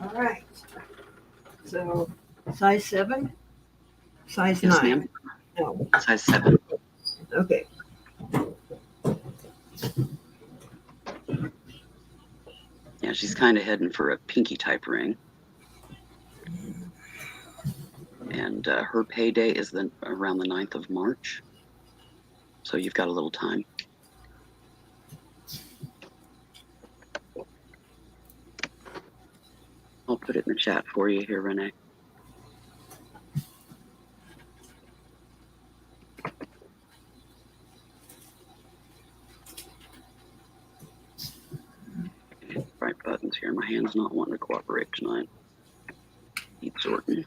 All right. So size 7, size Yes, 9. ma'am. No. Size 7. Okay. Yeah, she's kind of heading for a pinky type ring. And her payday is around the 9th of March. So you've got a little time. I'll put it in the chat for you here, Renee. Right buttons here. My hand's not wanting to cooperate tonight. Keep sorting.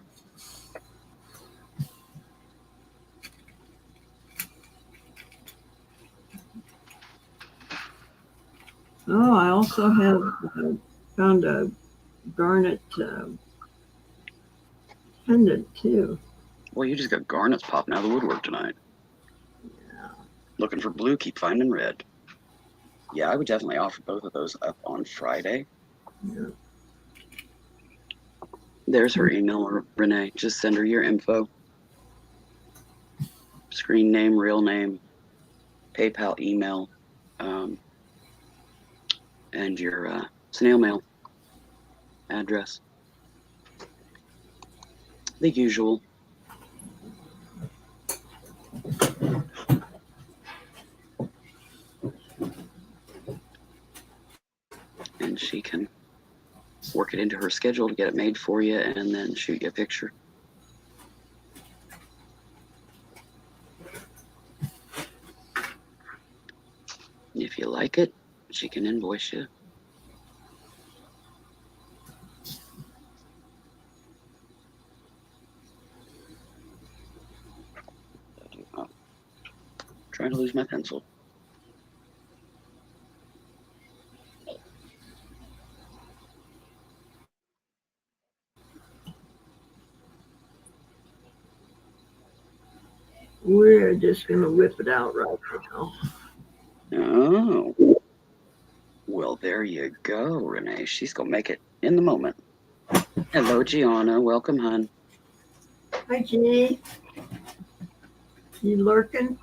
Oh, I also have found a garnet pendant too. Well, you just got garnets popping out of the woodwork tonight. Yeah. Looking for blue, keep finding red. Yeah, I would definitely offer both of those up on Friday. Yeah. There's her email, Renee. Just send her your info. Screen name, real name, PayPal email, and your snail mail address. The usual. And she can work it into her schedule to get it made for you and then shoot you a picture. If you like it, she can invoice you. Oh, trying to lose my pencil. We're just gonna whip it out right now. Oh. Well, there you go, Renee. She's going to make it in the moment. Hello, Gianna. Welcome, hon. Hi, G. You lurking?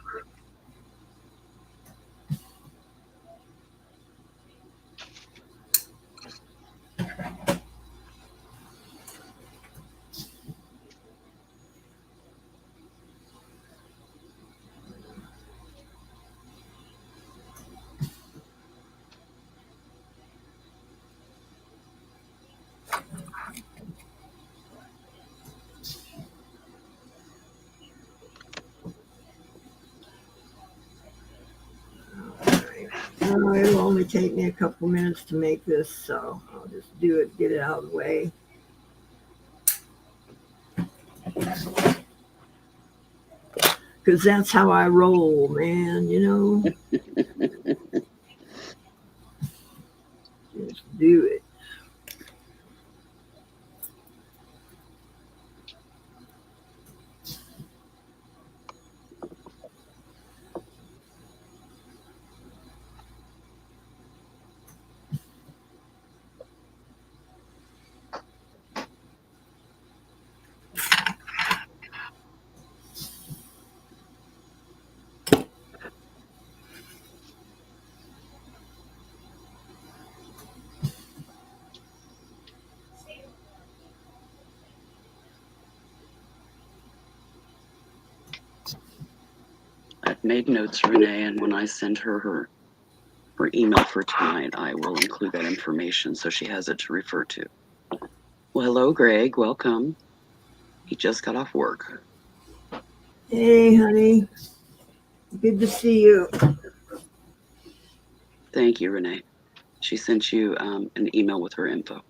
It'll only take me a couple minutes to make this, so I'll just do it, get it out of the way. Because that's how I roll, man, you know? Just do it. I've made notes, Renee, and when I send her email for tonight, I will include that information so she has it to refer to. Well, hello, Greg. Welcome. He just got off work. Hey, honey. Good to see you. Thank you, Renee. She sent you an email with her info.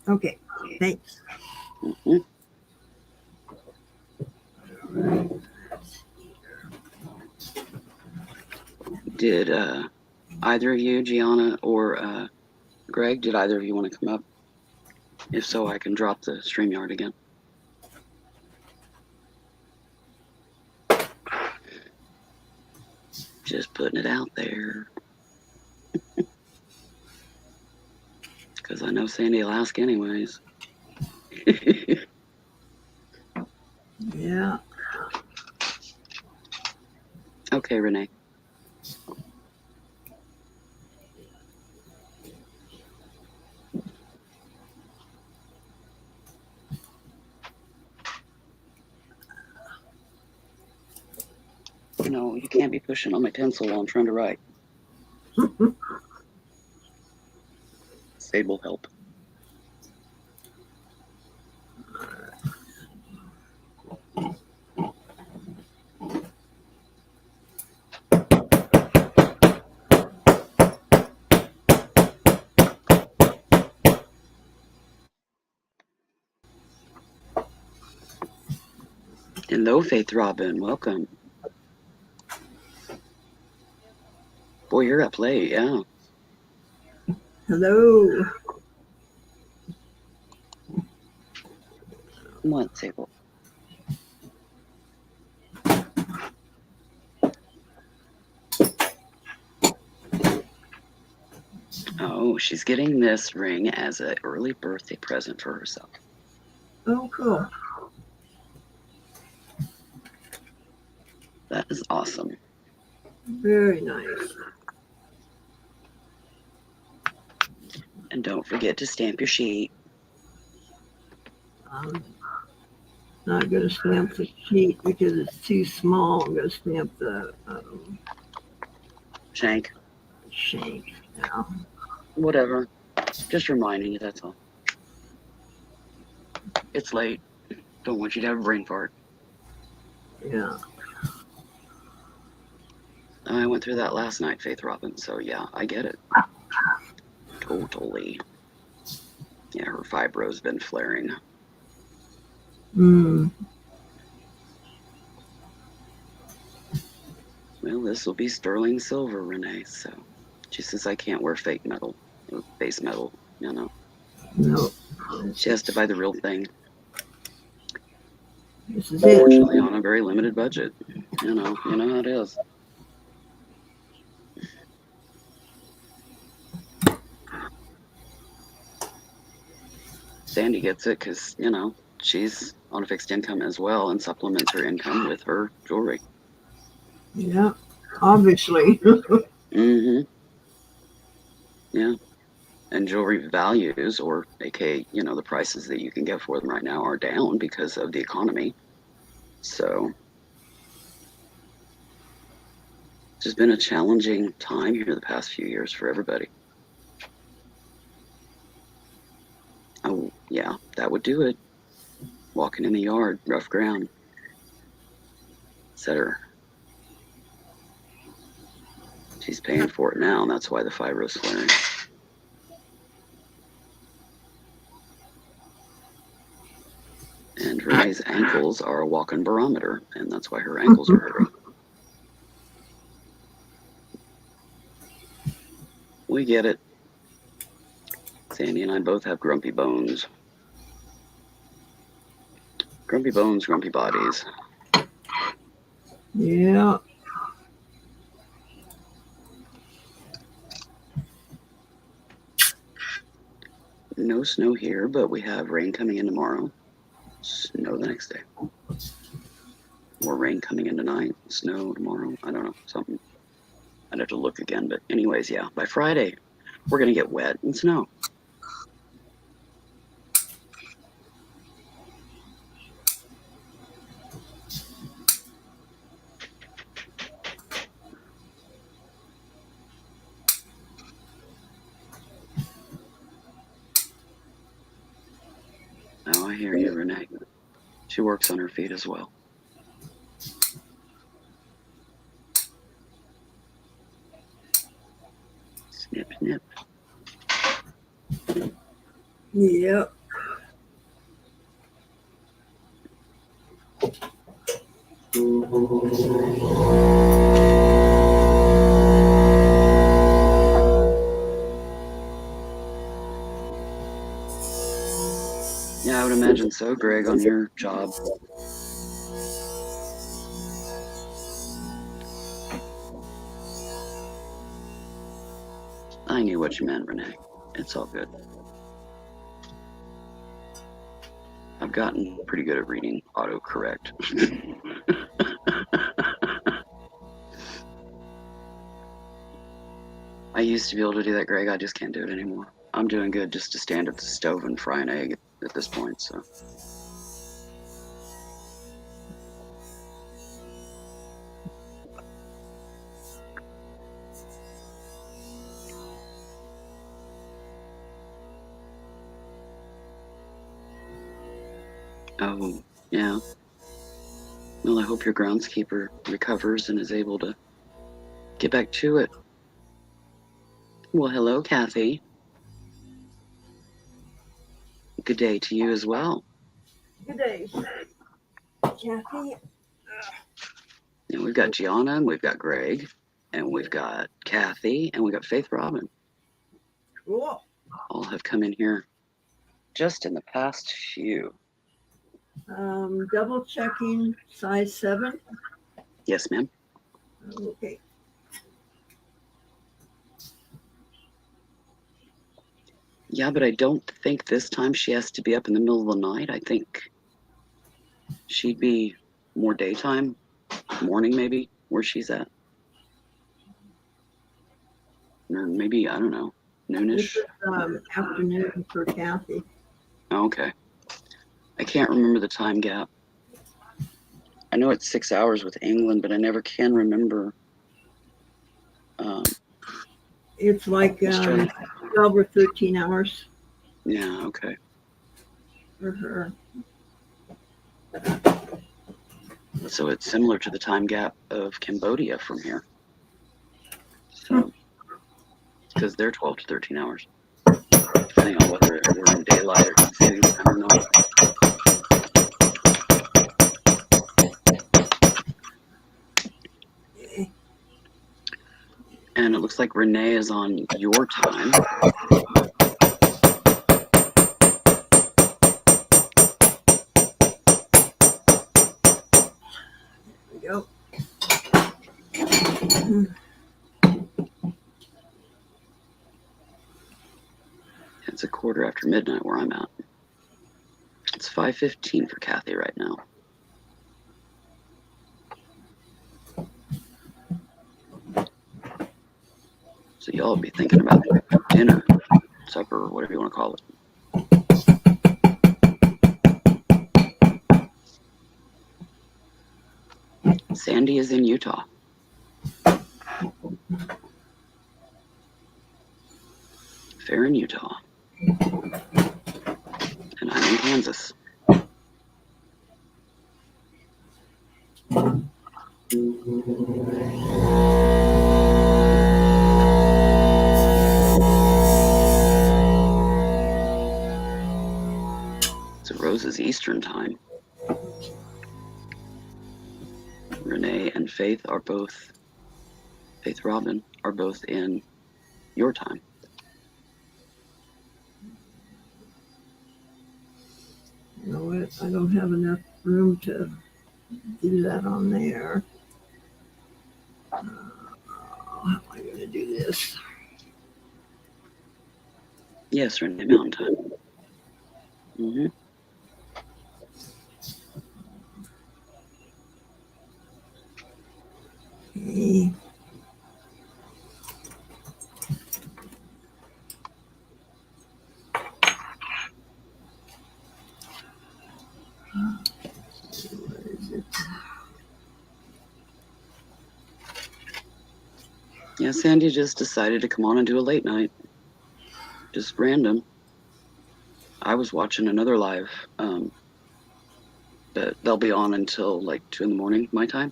Okay, thanks. Mm-hmm. Did either of you, Gianna or Greg, did either of you want to come up? If so, I can drop the StreamYard again. Just putting it out there. Because I know Sandy will ask anyways. Yeah. Okay, Renee. No, you can't be pushing on my pencil while I'm trying to write. Sable help. Hello, Faith Robin. Welcome. Boy, you're up late, yeah. Hello. What, Sable? Oh, she's getting this ring as an early birthday present for herself. Oh, cool. That is awesome. Very nice. And don't forget to stamp your sheet. I'm not going to stamp the sheet because it's too small. I'm going to stamp the Shank. shank now. Whatever. Just reminding you, that's all. It's late. Don't want you to have a brain fart. Yeah. I went through that last night, Faith Robin, so yeah, I get it. Totally. Yeah, her fibro's been flaring. Mm. Well, this will be sterling silver, Renee, so she says I can't wear fake metal, base metal, you know. No. She has to buy the real thing. This is it. Unfortunately, on a very limited budget. You know how it is. Sandy gets it because, you know, she's on a fixed income as well and supplements her income with her jewelry. Yeah, obviously. Mm-hmm. Yeah. And jewelry values, or aka, you know, the prices that you can get for them right now are down because of the economy. So it's just been a challenging time here the past few years for everybody. Oh, yeah, that would do it. Walking in the yard, rough ground, etc. She's paying for it now, and that's why the fibro's flaring. And Renee's ankles are a walking barometer, and that's why her ankles are hurting. We get it. Sandy and I both have grumpy bones. Grumpy bones, grumpy bodies. Yeah. No snow here, but we have rain coming in tomorrow. Snow the next day. Or rain coming in tonight. Snow tomorrow. I don't know. Something. I'd have to look again. But anyways, yeah. By Friday, we're going to get wet and snow. Oh, I hear you, Renee. She works on her feet as well. Snip, snip. Yep. Yeah, I would imagine so, Greg, on your job. I knew what you meant, Renee. It's all good. I've gotten pretty good at reading autocorrect. I used to be able to do that, Greg. I just can't do it anymore. I'm doing good just to stand at the stove and fry an egg at this point, so. Oh, yeah. Well, I hope your groundskeeper recovers and is able to get back to it. Well, hello, Kathy. Good day to you as well. Good day, Kathy. And we've got Gianna, and we've got Greg, and we've got Kathy, and we've got Faith Robin. Cool. All have come in here just in the past few. Double checking size 7. Yes, ma'am. Okay. Yeah, but I don't think this time she has to be up in the middle of the night. I think she'd be more daytime, morning maybe, where she's at. Or maybe, I don't know, noonish. This is afternoon for Kathy. Okay. I can't remember the time gap. I know it's 6 hours with England, but I never can remember. It's like 12 or 13 hours Yeah, okay. for her. So it's similar to the time gap of Cambodia from here. So, because they're 12 to 13 hours, depending on whether we're in daylight or saving time or not. And it looks like Renee is on your time. There we go. It's a quarter after midnight where I'm at. 5:15 for Kathy right now. So y'all be thinking about dinner, supper, whatever you want to call it. Sandy is in Utah. Fair in Utah. And I'm in Kansas. So Rose is Eastern time. Renee and Faith Robin are both in your time. You know what? I don't have enough room to do that on there. How am I going to do this? Yes, Renee, Mountain time. Mm-hmm. Okay. What is it? Yeah, Sandy just decided to come on and do a late night. Just random. I was watching another live, but they'll be on until like 2 in the morning, my time.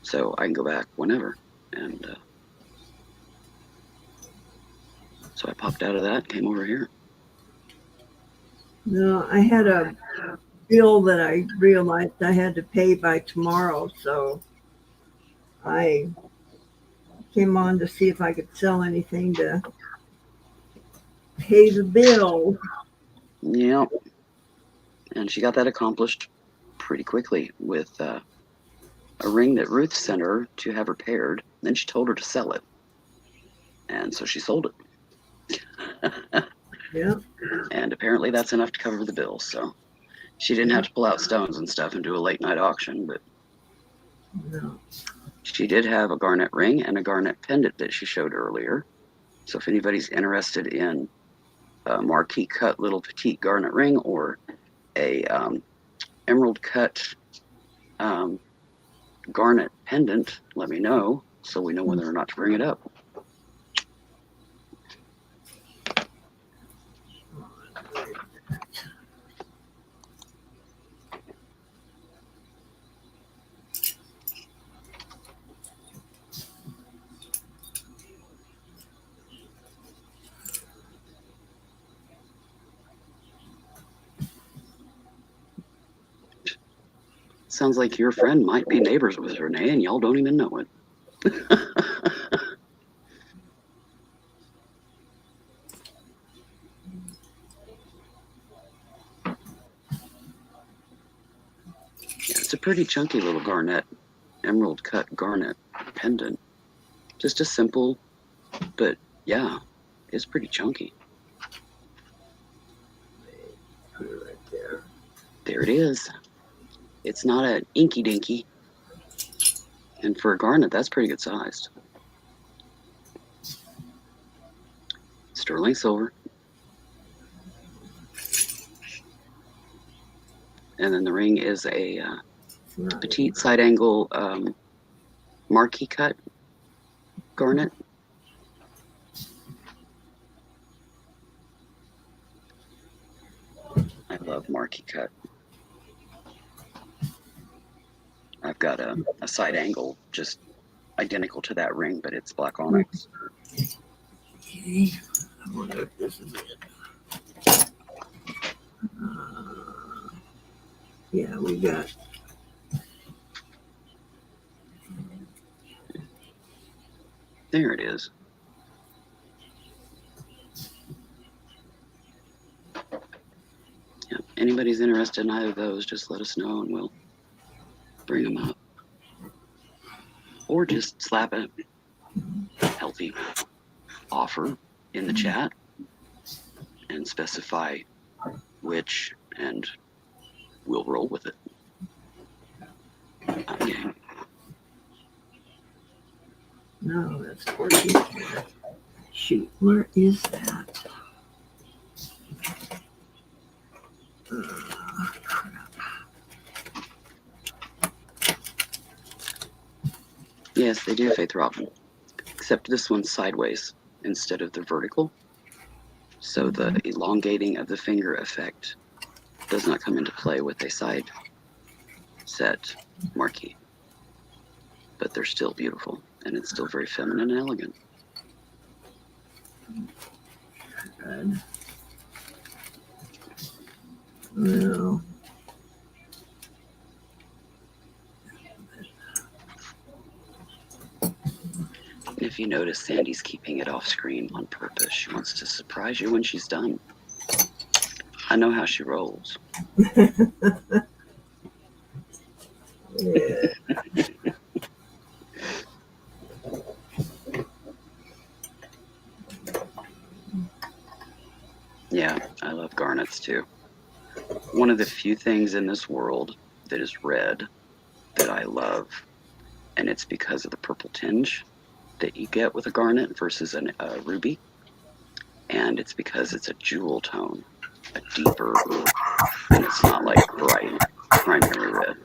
So I can go back whenever. And so I popped out of that, came over here. No, I had a bill that I realized I had to pay by tomorrow, so I came on to see if I could sell anything to pay the bill. Yep. And she got that accomplished pretty quickly with a ring that Ruth sent her to have repaired. Then she told her to sell it. And so she sold it. Yeah. And apparently that's enough to cover the bill. So she didn't have to pull out stones and stuff and do a late night auction, but No. she did have a garnet ring and a garnet pendant that she showed earlier. So if anybody's interested in a marquee cut little petite garnet ring or a emerald cut garnet pendant, let me know so we know whether or not to bring it up. Sounds like your friend might be neighbors with Renee and y'all don't even know it. Yeah, it's a pretty chunky little garnet, emerald cut garnet pendant. Just a simple, but yeah, it's pretty chunky. Put it right there. There it is. It's not an inky dinky. And for a garnet, that's pretty good sized. Sterling silver. And then the ring is a petite side angle marquee cut garnet. I love marquee cut. I've got a side angle just identical to that ring, but it's black onyx. Okay. I wonder if this is it. Yeah, we got. There it is. Yeah, anybody's interested in either of those, just let us know and we'll bring them up. Or just slap a healthy offer in the chat and specify which and we'll roll with it. Okay. No, that's 14. Shoot, where is that? Crap. Yes, they do, Faith Robin. Except this one's sideways instead of the vertical. So the elongating of the finger effect does not come into play with a side set marquee. But they're still beautiful, and it's still very feminine and elegant. Good. No. And if you notice, Sandy's keeping it off screen on purpose. She wants to surprise you when she's done. I know how she rolls. Yeah. Yeah, I love garnets too. One of the few things in this world that is red that I love, and it's because of the purple tinge that you get with a garnet versus a ruby, and it's because it's a jewel tone, a deeper, and it's not like bright primary red.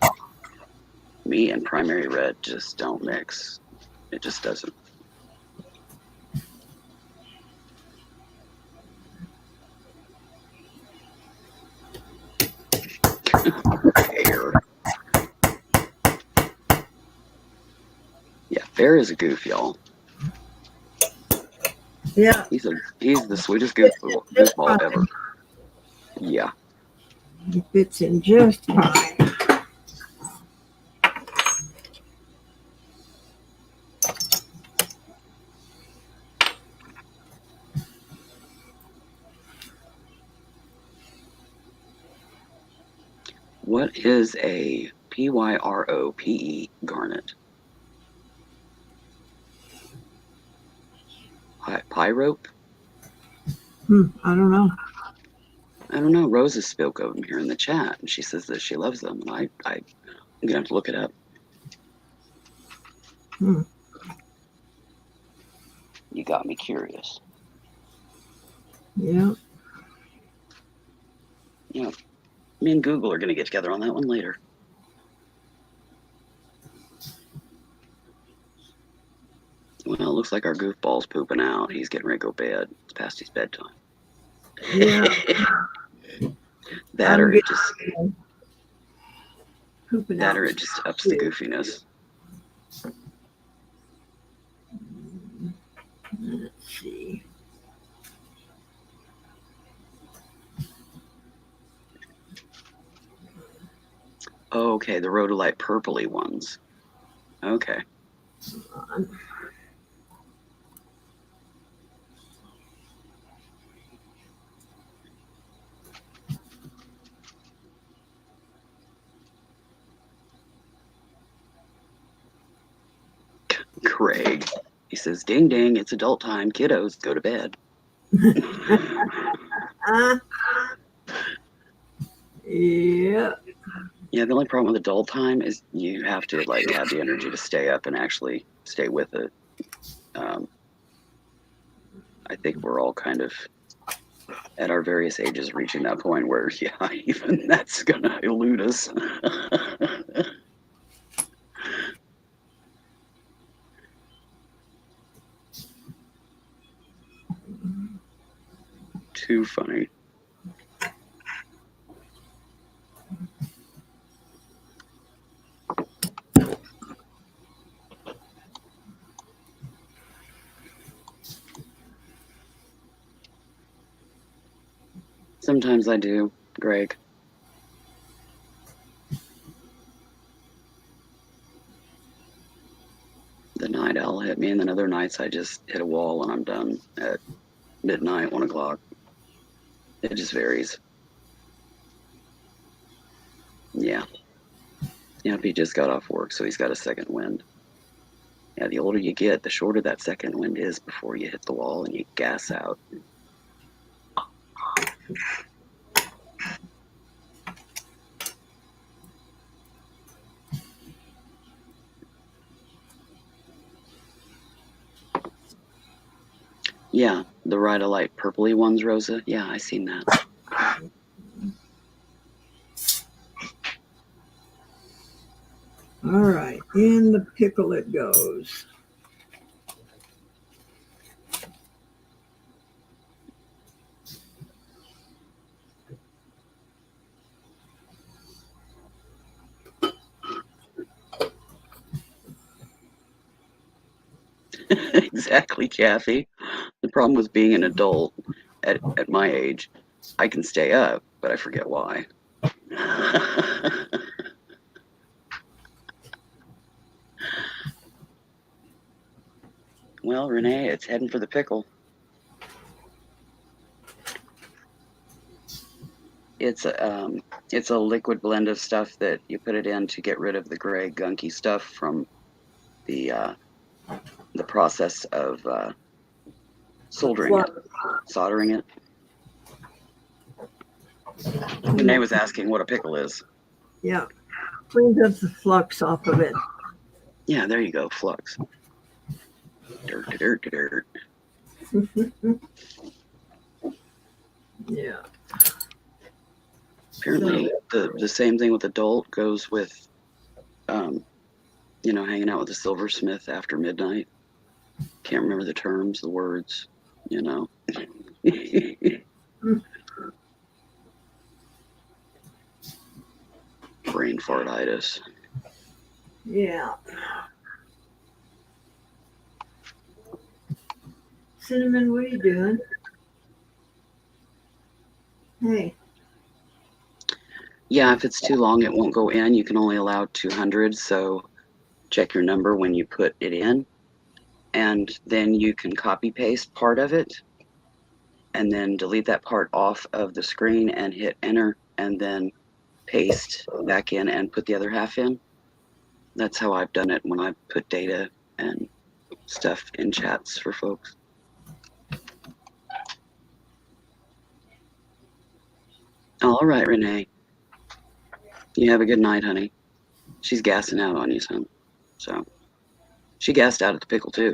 Me and primary red just don't mix. It just doesn't. Bear. Yeah, Bear is a goof, y'all. Yeah. He's the sweetest goofball ever. Yeah. He fits in just fine. What is a pyrope garnet? Pyrope? I don't know. I don't know. Rose has spoke of them here in the chat, and she says that she loves them. And I'm gonna have to look it up. You got me curious. Yeah. Yeah, me and Google are gonna get together on that one later. Well, it looks like our goofball's pooping out. He's getting ready to go to bed. It's past his bedtime. Yeah. That or it just pooping that out. or it just ups the goofiness. Let's see. Oh, okay, the rhodolite purpley ones. Okay. Hold on. Craig. He says, ding ding, it's adult time. Kiddos, go to bed. Yeah. Yeah, the only problem with adult time is you have to like have the energy to stay up and actually stay with it. I think we're all kind of at our various ages reaching that point where, yeah, even that's gonna elude us. Too funny. Sometimes I do, Greg. The night owl hit me, and then other nights I just hit a wall and I'm done at midnight, 1 o'clock. It just varies. Yeah. Yep, he just got off work, so he's got a second wind. Yeah, the older you get, the shorter that second wind is before you hit the wall and you gas out. Yeah, the Ride-A-Light purpley ones, Rosa. Yeah, I seen that. All right, in the pickle it goes. Exactly, Kathy. The problem with being an adult at my age, I can stay up, but I forget why. Well, Renee, it's heading for the pickle. It's a liquid blend of stuff that you put it in to get rid of the gray gunky stuff from the process of soldering it, soldering it. Renee was asking what a pickle is. Yeah, cleans up the flux off of it. Yeah, there you go, flux. Dirt, dirt, dirt. Yeah. Apparently, the same thing with adult goes with, hanging out with the silversmith after midnight. Can't remember the terms, the words, you know. Brain fartitis. Yeah. Cinnamon, what are you doing? Hey. Yeah, if it's too long, it won't go in. You can only allow 200, so check your number when you put it in. And then you can copy paste part of it and then delete that part off of the screen and hit enter and then paste back in and put the other half in. That's how I've done it when I put data and stuff in chats for folks. All right, Renee. You have a good night, honey. She's gassing out on you, son. So she gassed out at the pickle too.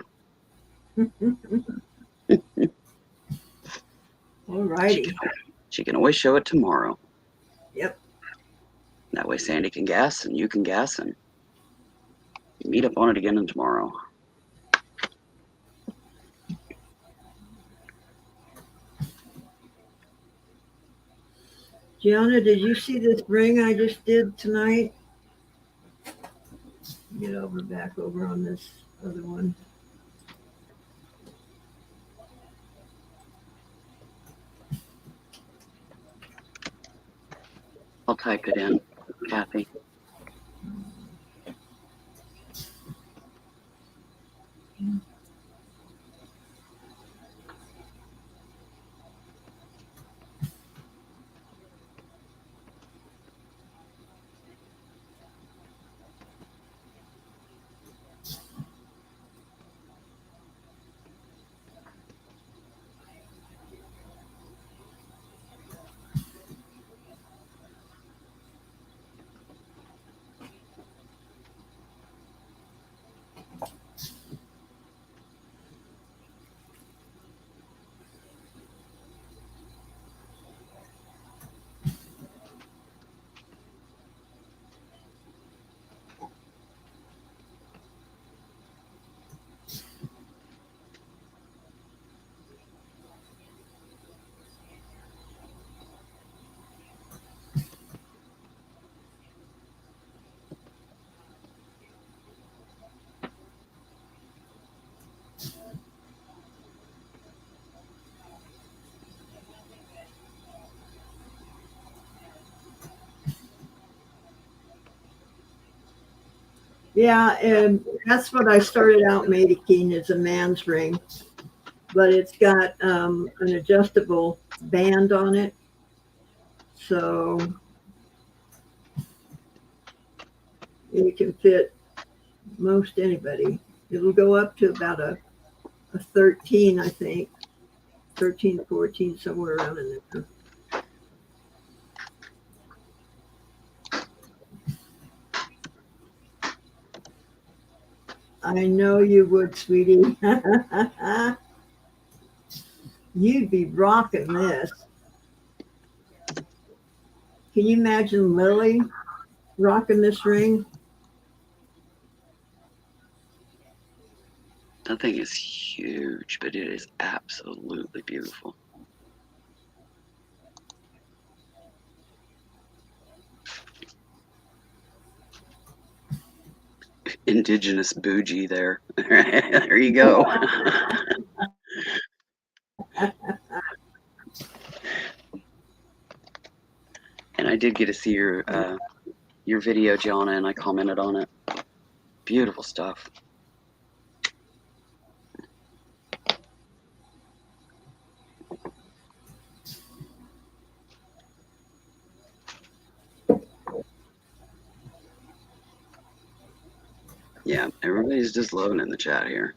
All righty. She can always show it tomorrow. Yep. That way Sandy can gas and you can gas and meet up on it again tomorrow. Gianna, did you see this ring I just did tonight? Get over back over on this other one. I'll type it in, Kathy. Yeah, and that's what I started out making is a man's ring, but it's got an adjustable band on it, so it can fit most anybody. It'll go up to about a 13, I think, 13, 14, somewhere around in there. I know you would, sweetie. You'd be rocking this. Can you imagine Lily rocking this ring? That thing is huge, but it is absolutely beautiful. Indigenous bougie there. There you go. And I did get to see your video, Gianna, and I commented on it. Beautiful stuff. Yeah, everybody's just loving it in the chat here.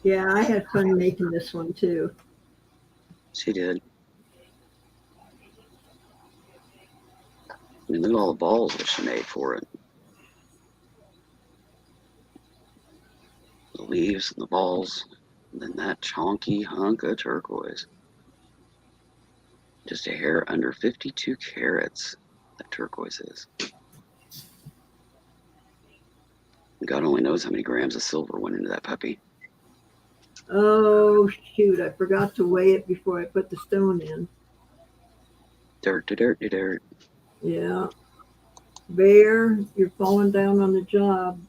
Yeah, I had fun making this one too. She did. I mean, look at all the balls that she made for it. The leaves and the balls. And then that chonky hunk of turquoise. Just a hair under 52 carats, that turquoise is. God only knows how many grams of silver went into that puppy. Oh, shoot. I forgot to weigh it before I put the stone in. Dirt to dirt to dirt. Yeah. Bear, you're falling down on the job.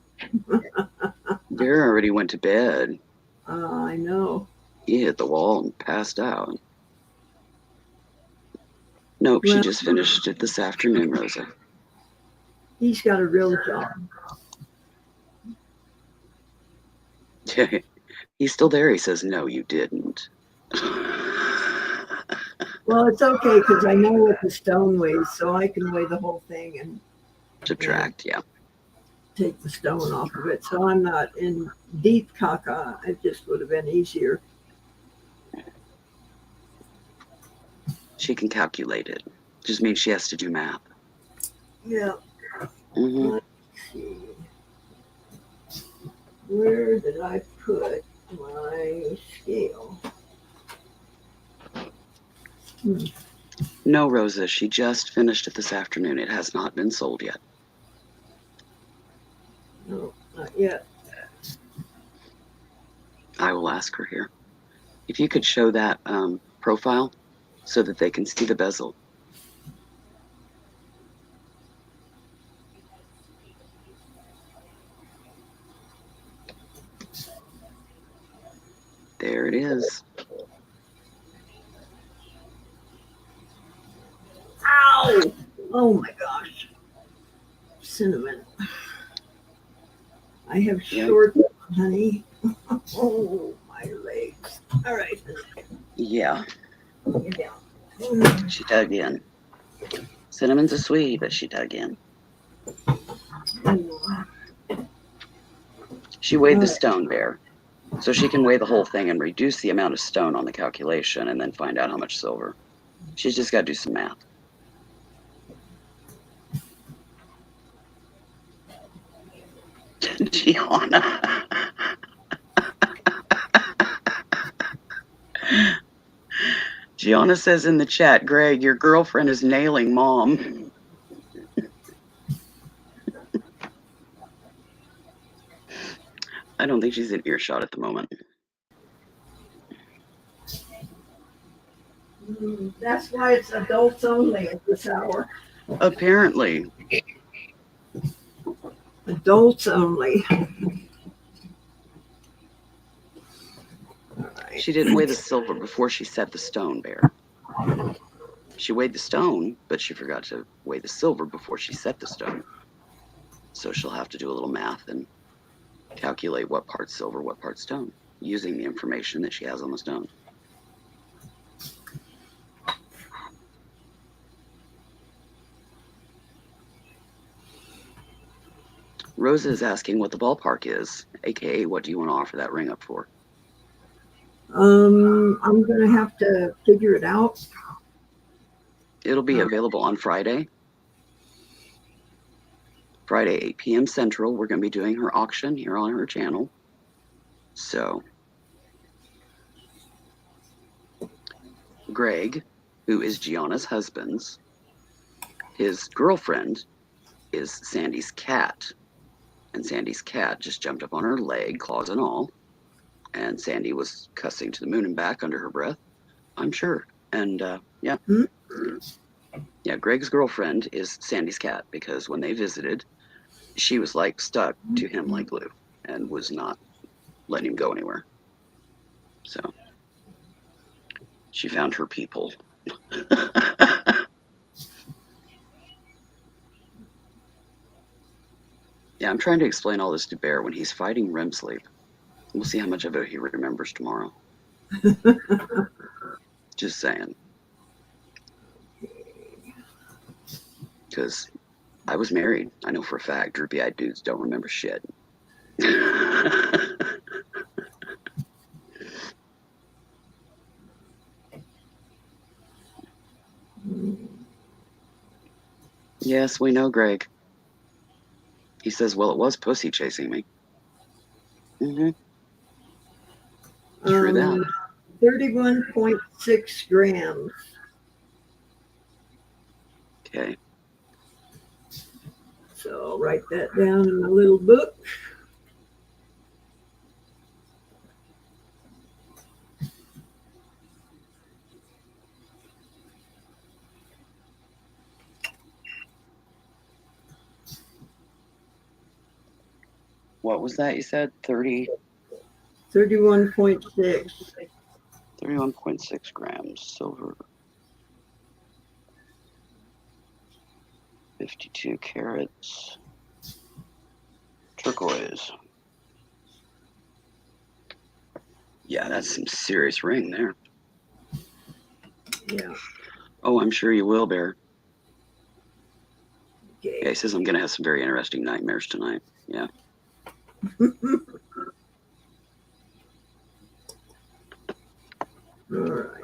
Bear already went to bed. I know. He hit the wall and passed out. Nope, she Well, just finished it this afternoon, Rosa. he's got a real job. He's still there. He says, no, you didn't. Well, it's okay because I know what the stone weighs, so I can weigh the whole thing and Subtract, yeah. take the stone off of it. So I'm not in deep caca. It just would have been easier. She can calculate it. Just means she has to do math. Yeah. Mm-hmm. Let's see. Where did I put my scale? No, Rosa, she just finished it this afternoon. It has not been sold yet. No, not yet. I will ask her here. If you could show that profile so that they can see the bezel. There it is. Ow! Oh my gosh. Cinnamon. I have short, honey. Oh, my legs. All right. Yeah, Get down. she dug in. Cinnamon's a sweetie, but she dug in. She weighed the stone, Bear. So she can weigh the whole thing and reduce the amount of stone on the calculation and then find out how much silver. She's just got to do some math. Gianna. Gianna says in the chat, Greg, your girlfriend is nailing mom. I don't think she's in earshot at the moment. That's why it's adults only at this hour. Apparently. Adults only. She didn't weigh the silver before she set the stone, Bear. She weighed the stone, but she forgot to weigh the silver before she set the stone. So she'll have to do a little math and calculate what part's silver, what part's stone, using the information that she has on the stone. Rosa is asking what the ballpark is, aka what do you want to offer that ring up for? I'm gonna have to figure it out. It'll be available on Friday. Friday, 8 p.m. Central. We're going to be doing her auction here on her channel. So, Greg, who is Gianna's husband's, his girlfriend is Sandy's cat. And Sandy's cat just jumped up on her leg, claws and all. And Sandy was cussing to the moon and back under her breath, I'm sure. And yeah. Yeah, Greg's girlfriend is Sandy's cat because when they visited, she was like stuck to him like glue and was not letting him go anywhere. So she found her people. Yeah, I'm trying to explain all this to Bear when he's fighting REM sleep. We'll see how much of it he remembers tomorrow. Just saying. Because I was married. I know for a fact droopy-eyed dudes don't remember shit. Yes, we know, Greg. He says, well, it was pussy chasing me. Mm-hmm. True that. 31.6 grams. Okay. So I'll write that down in my little book. What was that you said? 31.6. 31.6 grams silver. 52 carats. Turquoise. Yeah, that's some serious ring there. Yeah. Oh, I'm sure you will, Bear. Okay. Yeah, he says I'm going to have some very interesting nightmares tonight. Yeah. All right.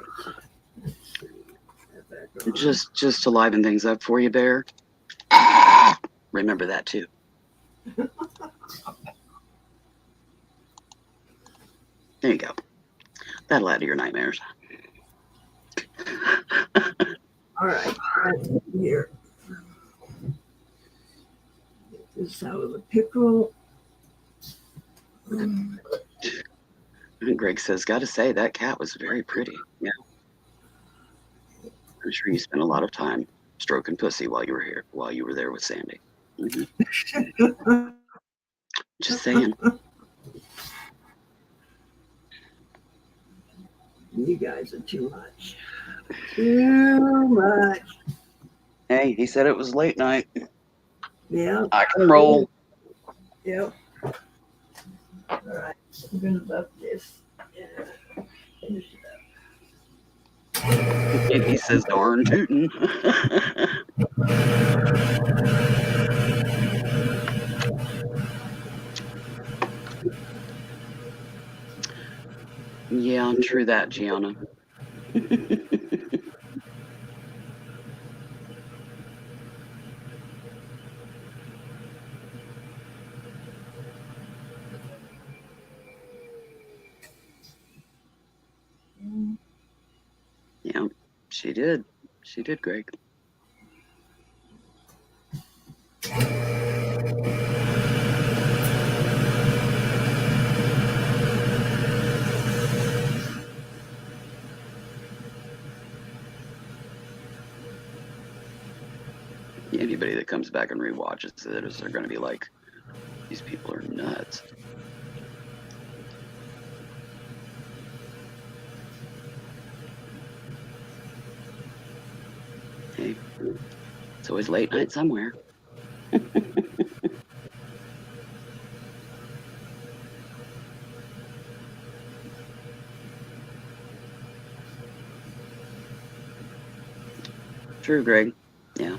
Let's see. Have that going. Just to liven things up for you, Bear. Remember that too. There you go. That'll add to your nightmares. All right. Here. Get this out of the pickle. And Greg says, gotta say, that cat was very pretty. Yeah. I'm sure you spent a lot of time stroking pussy while you were there with Sandy. Mm-hmm. Just saying. You guys are too much. Too much. Hey, he said it was late night. Yeah. I can roll. Yep. All right. I'm gonna love this. Yeah. Finish it up. And he says, darn tootin'. Yeah, true that, Gianna. Yeah, she did. She did, Greg. Anybody that comes back and rewatches it is they're going to be like, these people are nuts. Hey, it's always late night somewhere. True, Greg. Yeah.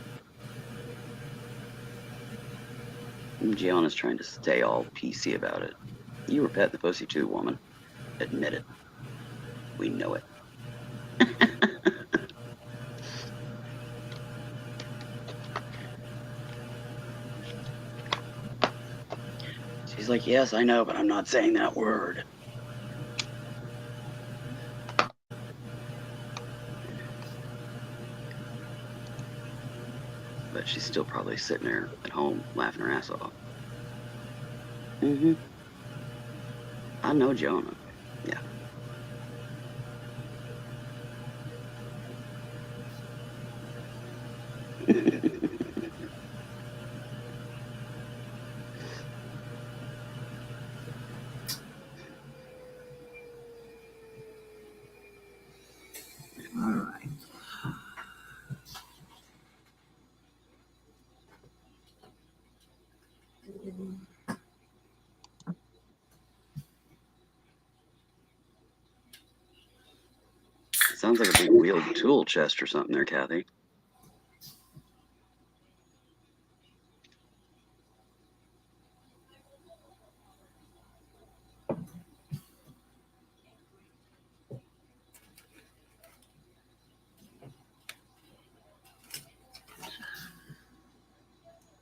Gianna's trying to stay all PC about it. You were petting the pussy too, woman. Admit it. We know it. She's like, yes, I know, but I'm not saying that word. But she's still probably sitting there at home laughing her ass off. Mm-hmm. I know Jonah. Yeah. All right. Sounds like a big wheeled tool chest or something there, Kathy.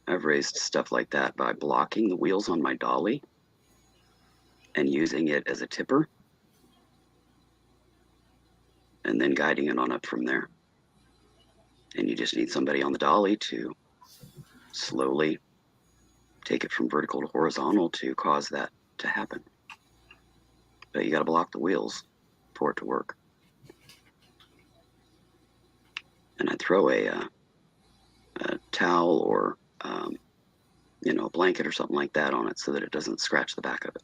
I've raised stuff like that by blocking the wheels on my dolly and using it as a tipper and then guiding it on up from there. And you just need somebody on the dolly to slowly take it from vertical to horizontal to cause that to happen. But you got to block the wheels for it to work. And I throw a towel or a blanket or something like that on it so that it doesn't scratch the back of it.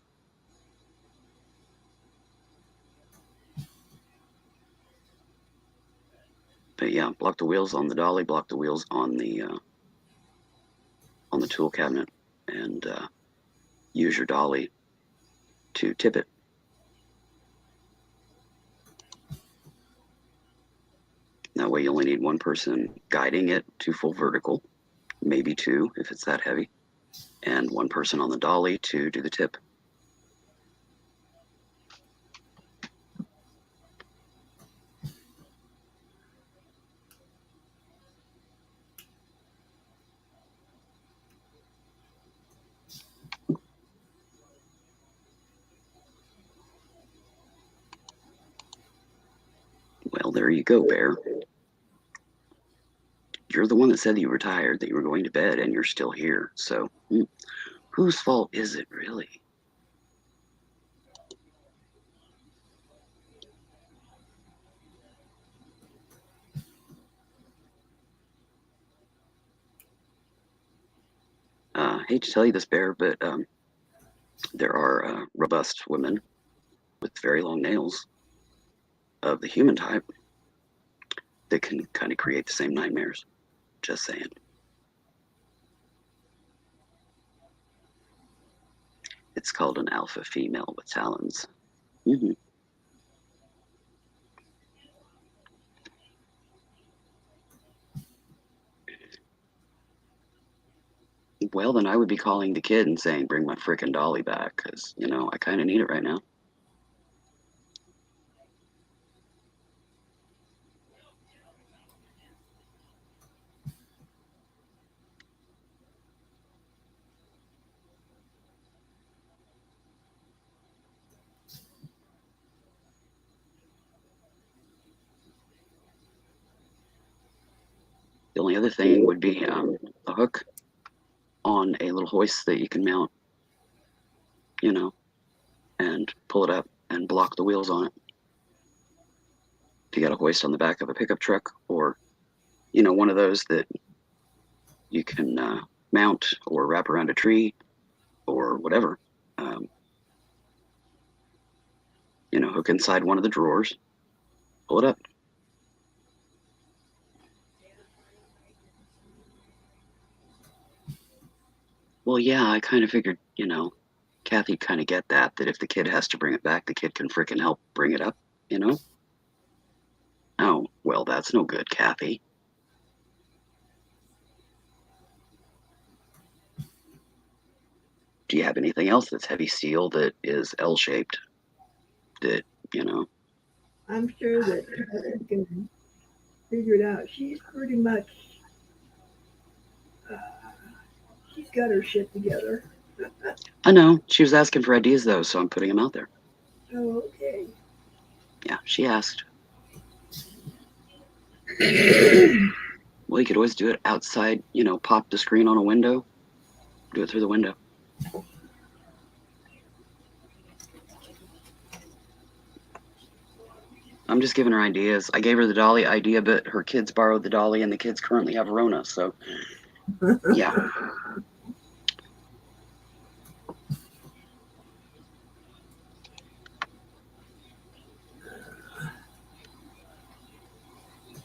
But yeah, block the wheels on the dolly, block the wheels on the tool cabinet, and use your dolly to tip it. That way you only need one person guiding it to full vertical, maybe two if it's that heavy, and one person on the dolly to do the tip. Well, there you go, Bear. You're the one that said that you were tired, that you were going to bed, and you're still here. So, whose fault is it, really? Hate to tell you this, Bear, but there are robust women with very long nails of the human type that can kind of create the same nightmares. Just saying. It's called an alpha female with talons. Mm-hmm. Well, then I would be calling the kid and saying, bring my frickin' dolly back, because, I kind of need it right now. The only other thing would be a hook on a little hoist that you can mount, and pull it up and block the wheels on it. If you got a hoist on the back of a pickup truck or, one of those that you can mount or wrap around a tree or whatever, hook inside one of the drawers, pull it up. Well, yeah, I kind of figured, Kathy'd kind of get that if the kid has to bring it back, the kid can frickin' help bring it up, Oh, well, that's no good, Kathy. Do you have anything else that's heavy steel that is L-shaped that, I'm sure that Heather can figure it out. She's pretty much, uh, she's got her shit together. I know. She was asking for ideas, though, so I'm putting them out there. Oh, okay. Yeah, she asked. Well, you could always do it outside, pop the screen on a window, do it through the window. I'm just giving her ideas. I gave her the dolly idea, but her kids borrowed the dolly, and the kids currently have Rona, so yeah.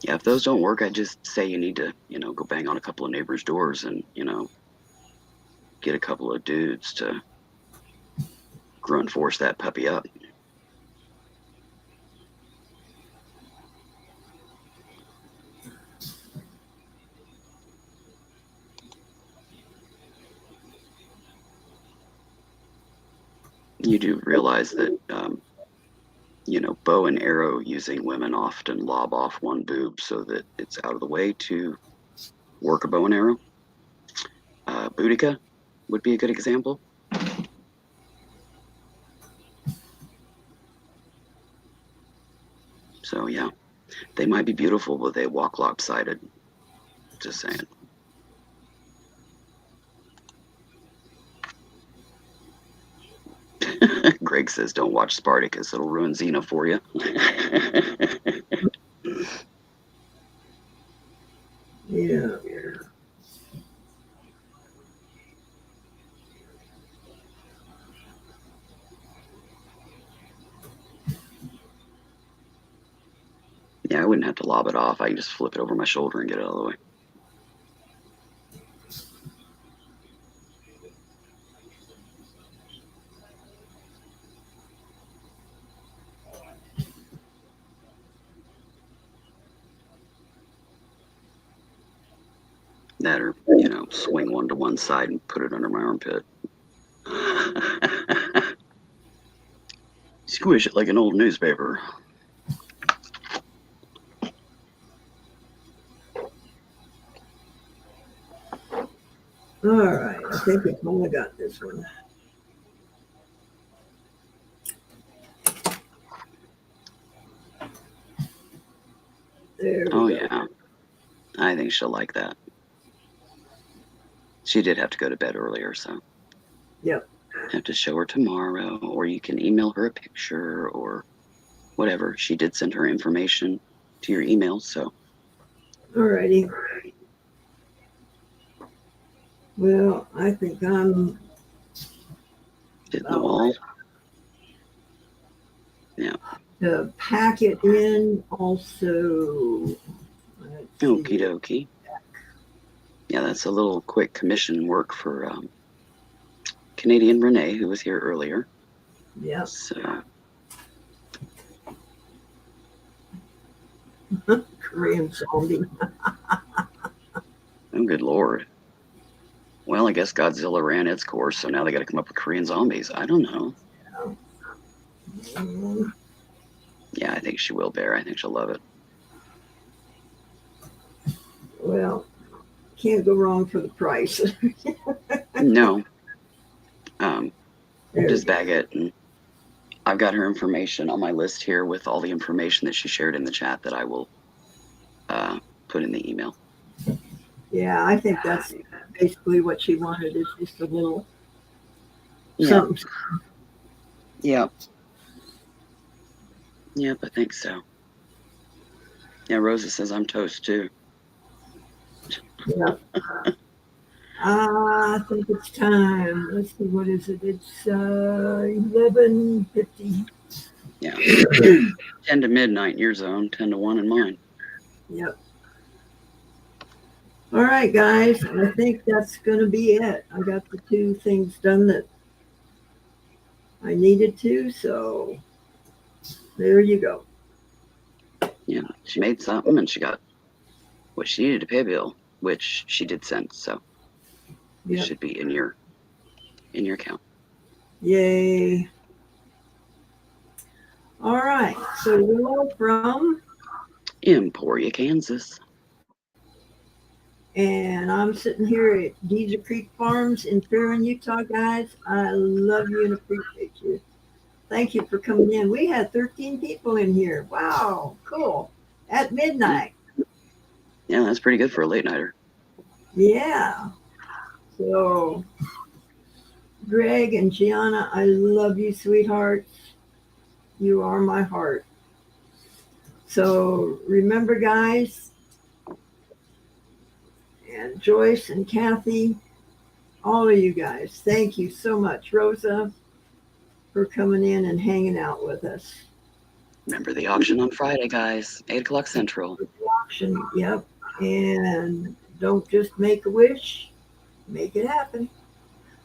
Yeah, if those don't work, I just say you need to, go bang on a couple of neighbors' doors and, get a couple of dudes to grunt force that puppy up. You do realize that, bow and arrow using women often lob off one boob so that it's out of the way to work a bow and arrow. Boudica would be a good example. So yeah, they might be beautiful, but they walk lopsided. Just saying. Greg says, "Don't watch Spartacus; it'll ruin Xena for you." Yeah. Yeah, I wouldn't have to lob it off. I can just flip it over my shoulder and get it out of the way. That or, swing one to one side and put it under my armpit. Squish it like an old newspaper. All right. I think I only got this one. There we Oh, go. yeah. I think she'll like that. She did have to go to bed earlier, so. Yep. Have to show her tomorrow, or you can email her a picture or whatever. She did send her information to your email, so. All righty. Well, I think I'm Hitting the wall. Yeah. to pack it in also. Okie dokie. Yeah, that's a little quick commission work for Canadian Renee, who was here earlier. Yep. So. Korean zombie. Oh, good lord. Well, I guess Godzilla ran its course, so now they got to come up with Korean zombies. I don't know. Yeah, I think she will, Bear. I think she'll love it. Well, can't go wrong for the price. No. There Just we go. bag it. And I've got her information on my list here with all the information that she shared in the chat that I will put in the email. Yeah, I think that's basically what she wanted is just a little Yeah. something. Yep. Yep, I think so. Yeah, Rosa says I'm toast too. Yeah. I think it's time. Let's see, what is it? It's 11:50. Yeah. 10 to midnight in your zone, 10 to 1 in mine. Yep. All right, guys. I think that's going to be it. I got the two things done that I needed to, so there you go. Yeah, she made something and she got what she needed to pay a bill, which she did send, so it Yep. should be in your account. Yay. All right. So Willow from Emporia, Kansas. And I'm sitting here at Deezer Creek Farms in Fairland, Utah, guys. I love you and appreciate you. Thank you for coming in. We had 13 people in here. Wow, cool. At midnight. Yeah, that's pretty good for a late nighter. Yeah. So, Greg and Gianna, I love you, sweethearts. You are my heart. So, remember, guys, and Joyce and Kathy, all of you guys, thank you so much. Rosa, for coming in and hanging out with us. Remember the auction on Friday, guys, 8 o'clock Central. Auction, yep. And don't just make a wish, make it happen.